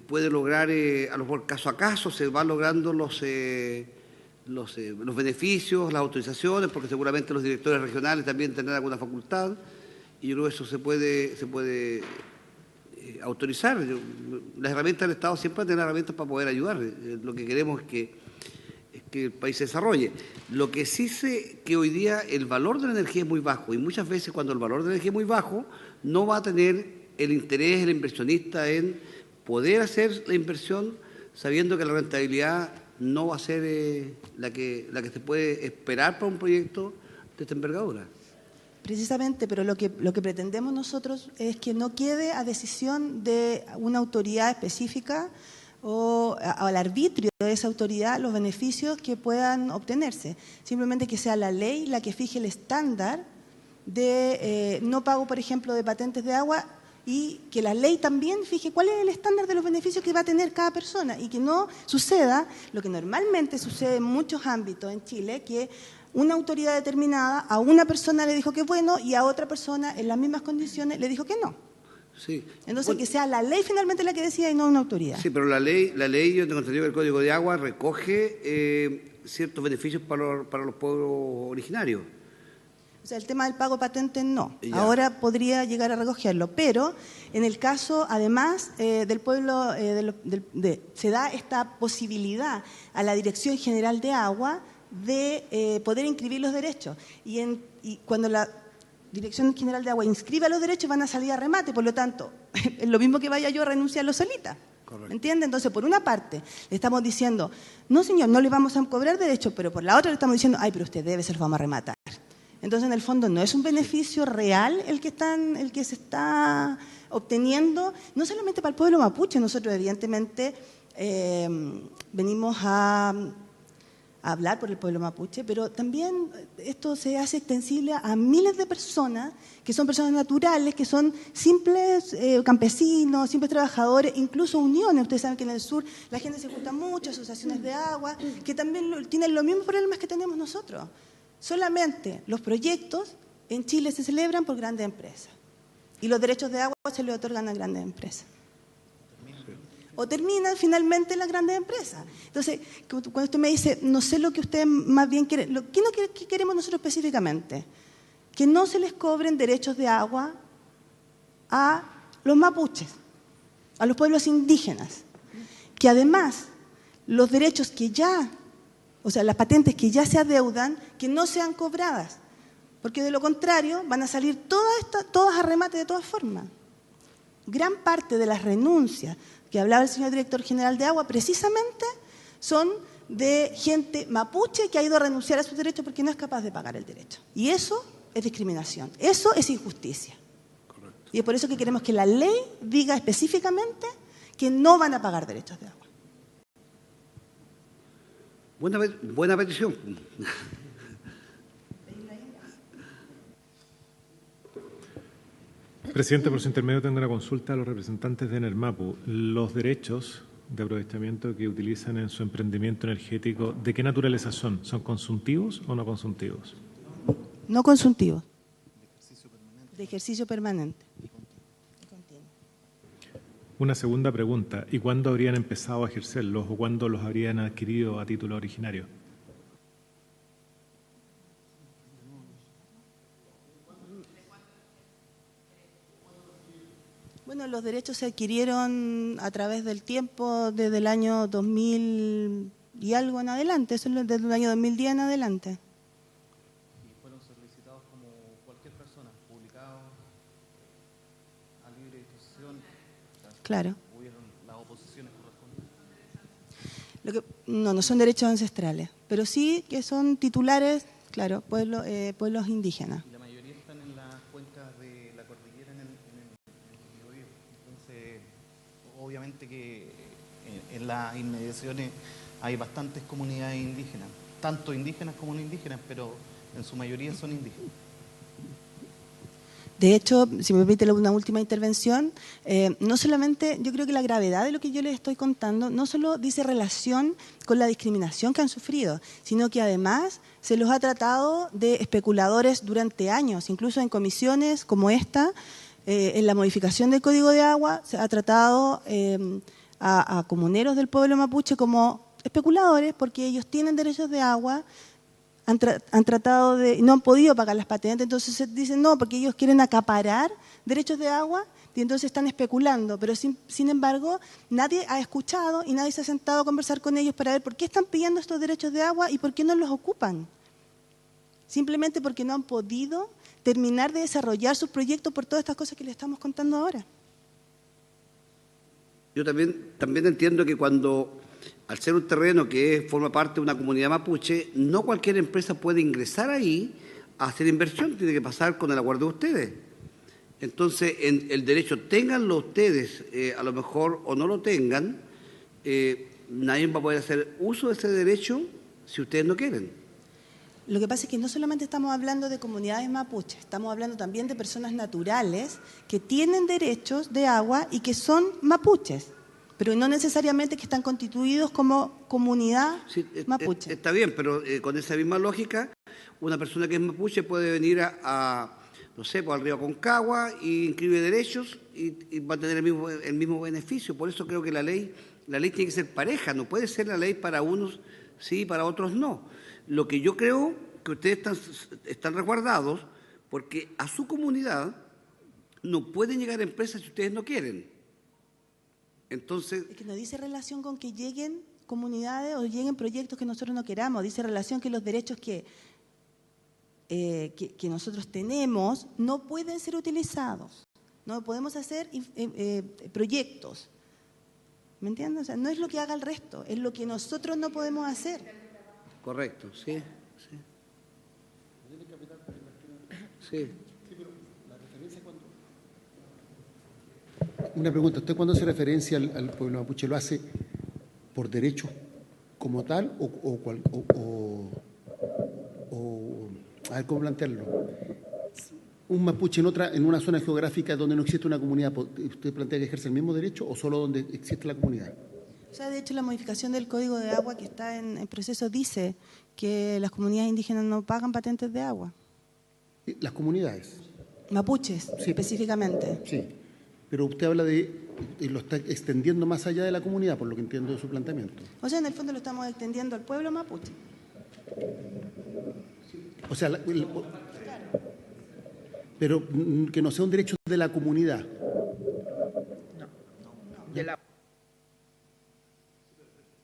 puede lograr, a lo mejor caso a caso, se van logrando los beneficios, las autorizaciones, porque seguramente los directores regionales también tendrán alguna facultad, y yo creo que eso se puede autorizar. Las herramientas del Estado siempre van a tener herramientas para poder ayudar. Lo que queremos es que el país se desarrolle. Lo que sí sé que hoy día el valor de la energía es muy bajo, y muchas veces cuando el valor de la energía es muy bajo, no va a tener el interés el inversionista en poder hacer la inversión sabiendo que la rentabilidad no va a ser la que se puede esperar para un proyecto de esta envergadura. Precisamente, pero lo que pretendemos nosotros es que no quede a decisión de una autoridad específica o al arbitrio de esa autoridad los beneficios que puedan obtenerse. Simplemente que sea la ley la que fije el estándar de no pago, por ejemplo, de patentes de agua, y que la ley también fije cuál es el estándar de los beneficios que va a tener cada persona, y que no suceda lo que normalmente sucede en muchos ámbitos en Chile, que una autoridad determinada a una persona le dijo que bueno y a otra persona en las mismas condiciones le dijo que no. Sí. Entonces, bueno, que sea la ley finalmente la que decida y no una autoridad. Sí, pero la ley, yo tengo entendido que el Código de Agua recoge ciertos beneficios para los pueblos originarios. O sea, el tema del pago patente no. Ya. Ahora podría llegar a recogerlo, pero en el caso, además, del pueblo, se da esta posibilidad a la Dirección General de Agua de poder inscribir los derechos. Y cuando la Dirección General de Agua inscriba los derechos, van a salir a remate. Por lo tanto, es lo mismo que vaya yo a renunciarlo solita. ¿Me entiende? Entonces, por una parte, le estamos diciendo, no señor, no le vamos a cobrar derechos, pero por la otra le estamos diciendo, ay, pero usted debe, se los vamos a rematar. Entonces, en el fondo, no es un beneficio real el que se está obteniendo, no solamente para el pueblo mapuche. Nosotros, evidentemente, venimos a hablar por el pueblo mapuche, pero también esto se hace extensible a miles de personas que son personas naturales, que son simples campesinos, simples trabajadores, incluso uniones. Ustedes saben que en el sur la gente se junta mucho, asociaciones de agua, que también tienen los mismos problemas que tenemos nosotros. Solamente los proyectos en Chile se celebran por grandes empresas y los derechos de agua se le otorgan a grandes empresas. O terminan finalmente las grandes empresas. Entonces, cuando usted me dice, no sé lo que usted más bien quiere, ¿qué queremos nosotros específicamente? Que no se les cobren derechos de agua a los mapuches, a los pueblos indígenas. Que además, los derechos que ya, o sea, las patentes que ya se adeudan, que no sean cobradas. Porque de lo contrario, van a salir todas a remate de todas formas. Gran parte de las renuncias que hablaba el señor director general de Agua, precisamente son de gente mapuche que ha ido a renunciar a sus derechos porque no es capaz de pagar el derecho. Y eso es discriminación, eso es injusticia. Correcto. Y es por eso que queremos que la ley diga específicamente que no van a pagar derechos de agua. Buena petición. Presidente, por su intermedio tengo una consulta a los representantes de Enermapu. Los derechos de aprovechamiento que utilizan en su emprendimiento energético, ¿de qué naturaleza son? ¿Son consuntivos o no consuntivos? No consuntivos. De ejercicio permanente. Una segunda pregunta. ¿Y cuándo habrían empezado a ejercerlos o cuándo los habrían adquirido a título originario? Bueno, los derechos se adquirieron a través del tiempo desde el año 2000 y algo en adelante, eso es desde el año 2010 en adelante. ¿Y fueron solicitados como cualquier persona, publicados a libre disposición? Claro. ¿Hubieron las oposiciones correspondientes? No son derechos ancestrales, pero sí que son titulares, claro, pueblos indígenas. Y la mayoría están en las cuencas de la cordillera en el Biobío. Entonces, obviamente que en las inmediaciones hay bastantes comunidades indígenas, tanto indígenas como no indígenas, pero en su mayoría son indígenas. De hecho, si me permite una última intervención, no solamente, yo creo que la gravedad de lo que yo les estoy contando no solo dice relación con la discriminación que han sufrido, sino que además se los ha tratado de especuladores durante años, incluso en comisiones como esta, en la modificación del Código de Agua, se ha tratado a comuneros del pueblo mapuche como especuladores porque ellos tienen derechos de agua, han tratado de, no han podido pagar las patentes, entonces se dicen no, porque ellos quieren acaparar derechos de agua y entonces están especulando, pero sin embargo nadie ha escuchado y nadie se ha sentado a conversar con ellos para ver por qué están pidiendo estos derechos de agua y por qué no los ocupan. Simplemente porque no han podido terminar de desarrollar sus proyectos por todas estas cosas que les estamos contando ahora. Yo también entiendo que cuando, al ser un terreno que forma parte de una comunidad mapuche, no cualquier empresa puede ingresar ahí a hacer inversión, tiene que pasar con el acuerdo de ustedes. Entonces, el derecho, ténganlo ustedes, a lo mejor, o no lo tengan, nadie va a poder hacer uso de ese derecho si ustedes no quieren. Lo que pasa es que no solamente estamos hablando de comunidades mapuches, estamos hablando también de personas naturales que tienen derechos de agua y que son mapuches, pero no necesariamente que están constituidos como comunidad mapuche. Está bien, pero con esa misma lógica, una persona que es mapuche puede venir no sé, al río Aconcagua y inscribe derechos y va a tener el mismo beneficio. Por eso creo que la ley tiene que ser pareja, no puede ser la ley para unos sí y para otros no. Lo que yo creo que ustedes están resguardados porque a su comunidad no pueden llegar empresas si ustedes no quieren. Entonces, es que no dice relación con que lleguen comunidades o lleguen proyectos que nosotros no queramos, dice relación que los derechos que nosotros tenemos no pueden ser utilizados, no podemos hacer proyectos, ¿me entiendes? O sea, no es lo que haga el resto, es lo que nosotros no podemos hacer. Correcto, sí. Sí. Una pregunta, ¿usted cuando hace referencia al pueblo mapuche lo hace por derecho como tal a ver cómo plantearlo? Un mapuche en una zona geográfica donde no existe una comunidad, ¿usted plantea que ejerce el mismo derecho o solo donde existe la comunidad? O sea, de hecho, la modificación del Código de Agua que está en proceso dice que las comunidades indígenas no pagan patentes de agua. ¿Las comunidades? Mapuches, sí, específicamente. Sí, pero usted habla lo está extendiendo más allá de la comunidad, por lo que entiendo de su planteamiento. O sea, en el fondo lo estamos extendiendo al pueblo mapuche. O sea, pero que no sea un derecho de la comunidad. No.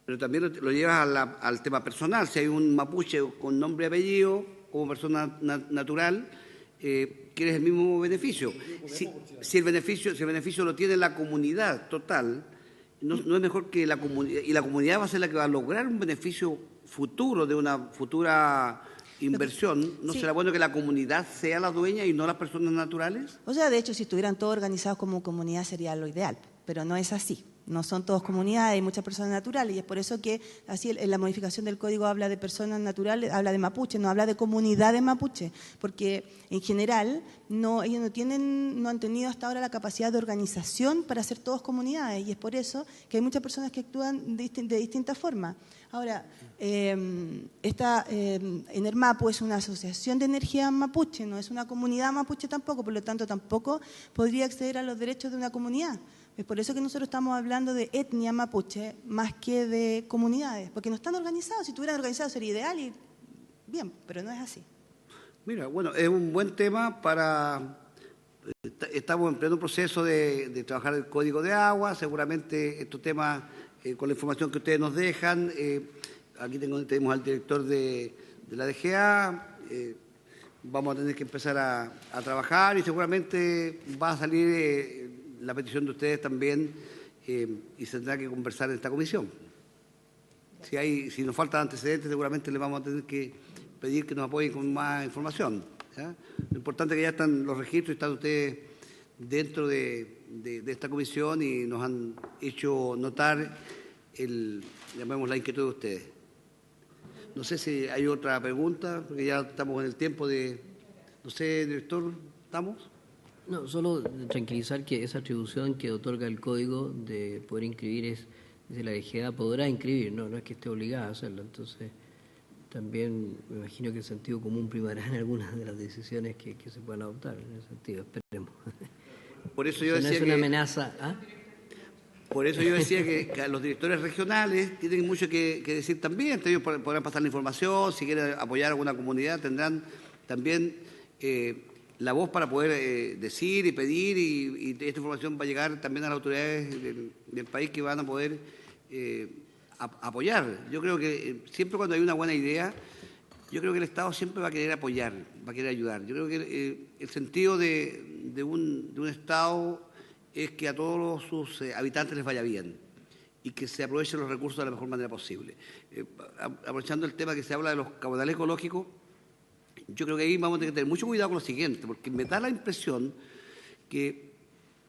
Pero también lo llevas al tema personal. Si hay un mapuche con nombre y apellido, como persona natural, quieres el mismo beneficio. Si el beneficio lo tiene la comunidad total, no es mejor que la comunidad, y la comunidad va a ser la que va a lograr un beneficio futuro de una futura inversión. ¿No será bueno que la comunidad sea la dueña y no las personas naturales? O sea, de hecho, si estuvieran todos organizados como comunidad sería lo ideal, pero no es así. No son todos comunidades, hay muchas personas naturales y es por eso que así en la modificación del código habla de personas naturales, habla de mapuche, no habla de comunidades mapuche, porque en general ellos no han tenido hasta ahora la capacidad de organización para ser todos comunidades y es por eso que hay muchas personas que actúan de distintas formas. Ahora, Enermapu es una asociación de energía mapuche, no es una comunidad mapuche tampoco, por lo tanto tampoco podría acceder a los derechos de una comunidad. Es por eso que nosotros estamos hablando de etnia mapuche más que de comunidades, porque no están organizados. Si estuvieran organizados sería ideal y bien, pero no es así. Mira, bueno, es un buen tema para estamos en pleno proceso de trabajar el Código de Agua. Seguramente estos temas, con la información que ustedes nos dejan, aquí tenemos al director de la DGA, vamos a tener que empezar a trabajar y seguramente va a salir la petición de ustedes también y se tendrá que conversar en esta comisión. Si nos faltan antecedentes, seguramente les vamos a tener que pedir que nos apoyen con más información, ¿ya? Lo importante es que ya están los registros y están ustedes dentro de esta comisión y nos han hecho notar llamemos la inquietud de ustedes. No sé si hay otra pregunta, porque ya estamos en el tiempo de... No sé, director, ¿estamos? No, solo tranquilizar que esa atribución que otorga el código de poder inscribir es de la DGA, podrá inscribir, no es que esté obligada a hacerlo. Entonces, también me imagino que el sentido común primará en algunas de las decisiones que se puedan adoptar en ese sentido, esperemos. Por eso yo decía no es una amenaza. ¿Ah? Por eso yo decía que los directores regionales tienen mucho que decir también. Ellos podrán pasar la información, si quieren apoyar a alguna comunidad, tendrán también la voz para poder decir y pedir, y esta información va a llegar también a las autoridades del país que van a poder apoyar. Yo creo que siempre cuando hay una buena idea, yo creo que el Estado siempre va a querer apoyar, va a querer ayudar. Yo creo que el sentido de un Estado es que a todos sus habitantes les vaya bien y que se aprovechen los recursos de la mejor manera posible. Aprovechando el tema que se habla de los caudales ecológicos, yo creo que ahí vamos a tener que tener mucho cuidado con lo siguiente, porque me da la impresión que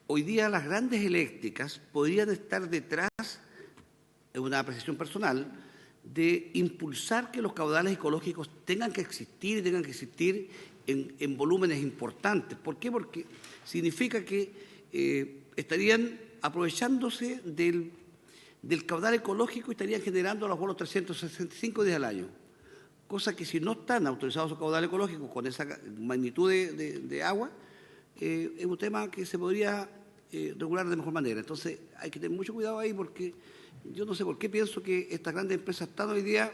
hoy día las grandes eléctricas podrían estar detrás, en una apreciación personal, de impulsar que los caudales ecológicos tengan que existir y tengan que existir en volúmenes importantes. ¿Por qué? Porque significa que estarían aprovechándose del caudal ecológico y estarían generando a lo mejor los 365 días al año. Cosa que si no están autorizados esos caudales ecológicos con esa magnitud de agua, es un tema que se podría regular de mejor manera. Entonces hay que tener mucho cuidado ahí porque yo no sé por qué pienso que estas grandes empresas están hoy día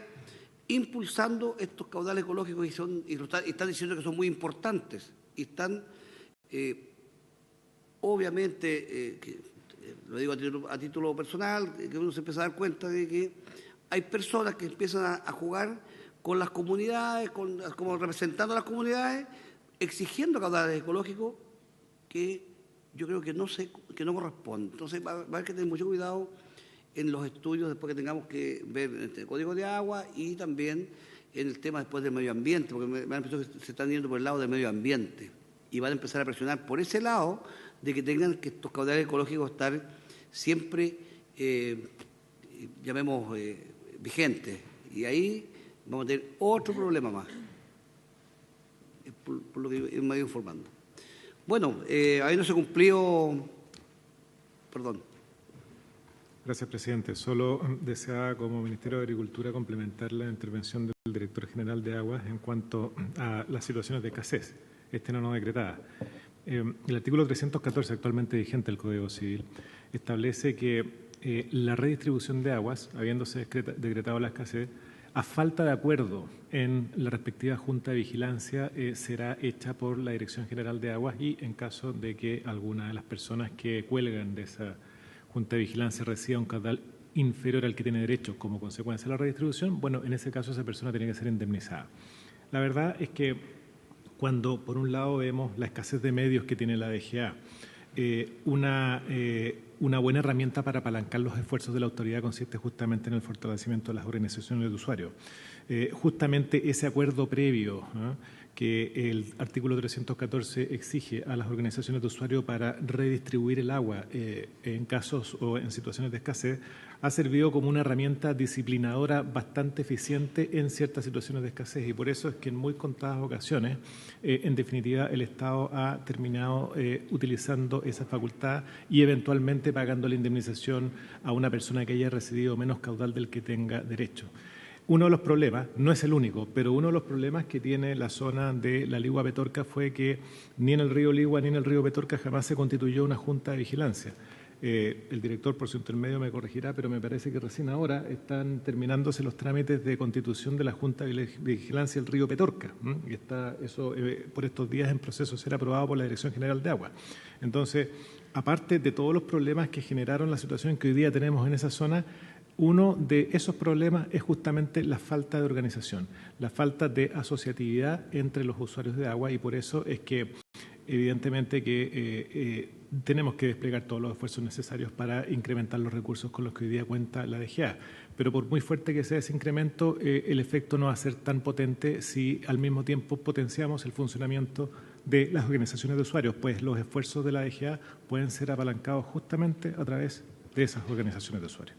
impulsando estos caudales ecológicos y están diciendo que son muy importantes y están... obviamente, lo digo a título personal, que uno se empieza a dar cuenta de que hay personas que empiezan a jugar con las comunidades, como representando a las comunidades, exigiendo caudales ecológicos que yo creo que no corresponden. Entonces va a haber que tener mucho cuidado en los estudios después que tengamos que ver el Código de Agua y también en el tema después del medio ambiente, porque me da la impresión que se están yendo por el lado del medio ambiente y van a empezar a presionar por ese lado de que tengan que estos caudales ecológicos estar siempre, llamemos, vigentes. Y ahí vamos a tener otro problema más, por lo que me he ido informando. Bueno, ahí no se cumplió... Perdón. Gracias, presidente. Solo deseaba, como Ministerio de Agricultura, complementar la intervención del director general de Aguas en cuanto a las situaciones de escasez, no decretada. El artículo 314, actualmente vigente del Código Civil, establece que la redistribución de aguas, habiéndose decretado la escasez, a falta de acuerdo en la respectiva Junta de Vigilancia, será hecha por la Dirección General de Aguas y en caso de que alguna de las personas que cuelgan de esa Junta de Vigilancia reciba un caudal inferior al que tiene derecho como consecuencia de la redistribución, bueno, en ese caso esa persona tiene que ser indemnizada. La verdad es que cuando, por un lado, vemos la escasez de medios que tiene la DGA, una buena herramienta para apalancar los esfuerzos de la autoridad consiste justamente en el fortalecimiento de las organizaciones de usuarios. Justamente ese acuerdo previo, ¿no?, que el artículo 314 exige a las organizaciones de usuarios para redistribuir el agua en casos o en situaciones de escasez, ha servido como una herramienta disciplinadora bastante eficiente en ciertas situaciones de escasez y por eso es que en muy contadas ocasiones, en definitiva, el Estado ha terminado utilizando esa facultad y eventualmente pagando la indemnización a una persona que haya recibido menos caudal del que tenga derecho. Uno de los problemas, no es el único, pero uno de los problemas que tiene la zona de la Ligua Petorca fue que ni en el río Ligua ni en el río Petorca jamás se constituyó una junta de vigilancia. El director, por su intermedio, me corregirá, pero me parece que recién ahora están terminándose los trámites de constitución de la Junta de Vigilancia del Río Petorca. Y está eso por estos días en proceso de ser aprobado por la Dirección General de Agua. Entonces, aparte de todos los problemas que generaron la situación que hoy día tenemos en esa zona, uno de esos problemas es justamente la falta de organización, la falta de asociatividad entre los usuarios de agua, y por eso es que evidentemente que tenemos que desplegar todos los esfuerzos necesarios para incrementar los recursos con los que hoy día cuenta la DGA. Pero por muy fuerte que sea ese incremento, el efecto no va a ser tan potente si al mismo tiempo potenciamos el funcionamiento de las organizaciones de usuarios, pues los esfuerzos de la DGA pueden ser apalancados justamente a través de esas organizaciones de usuarios.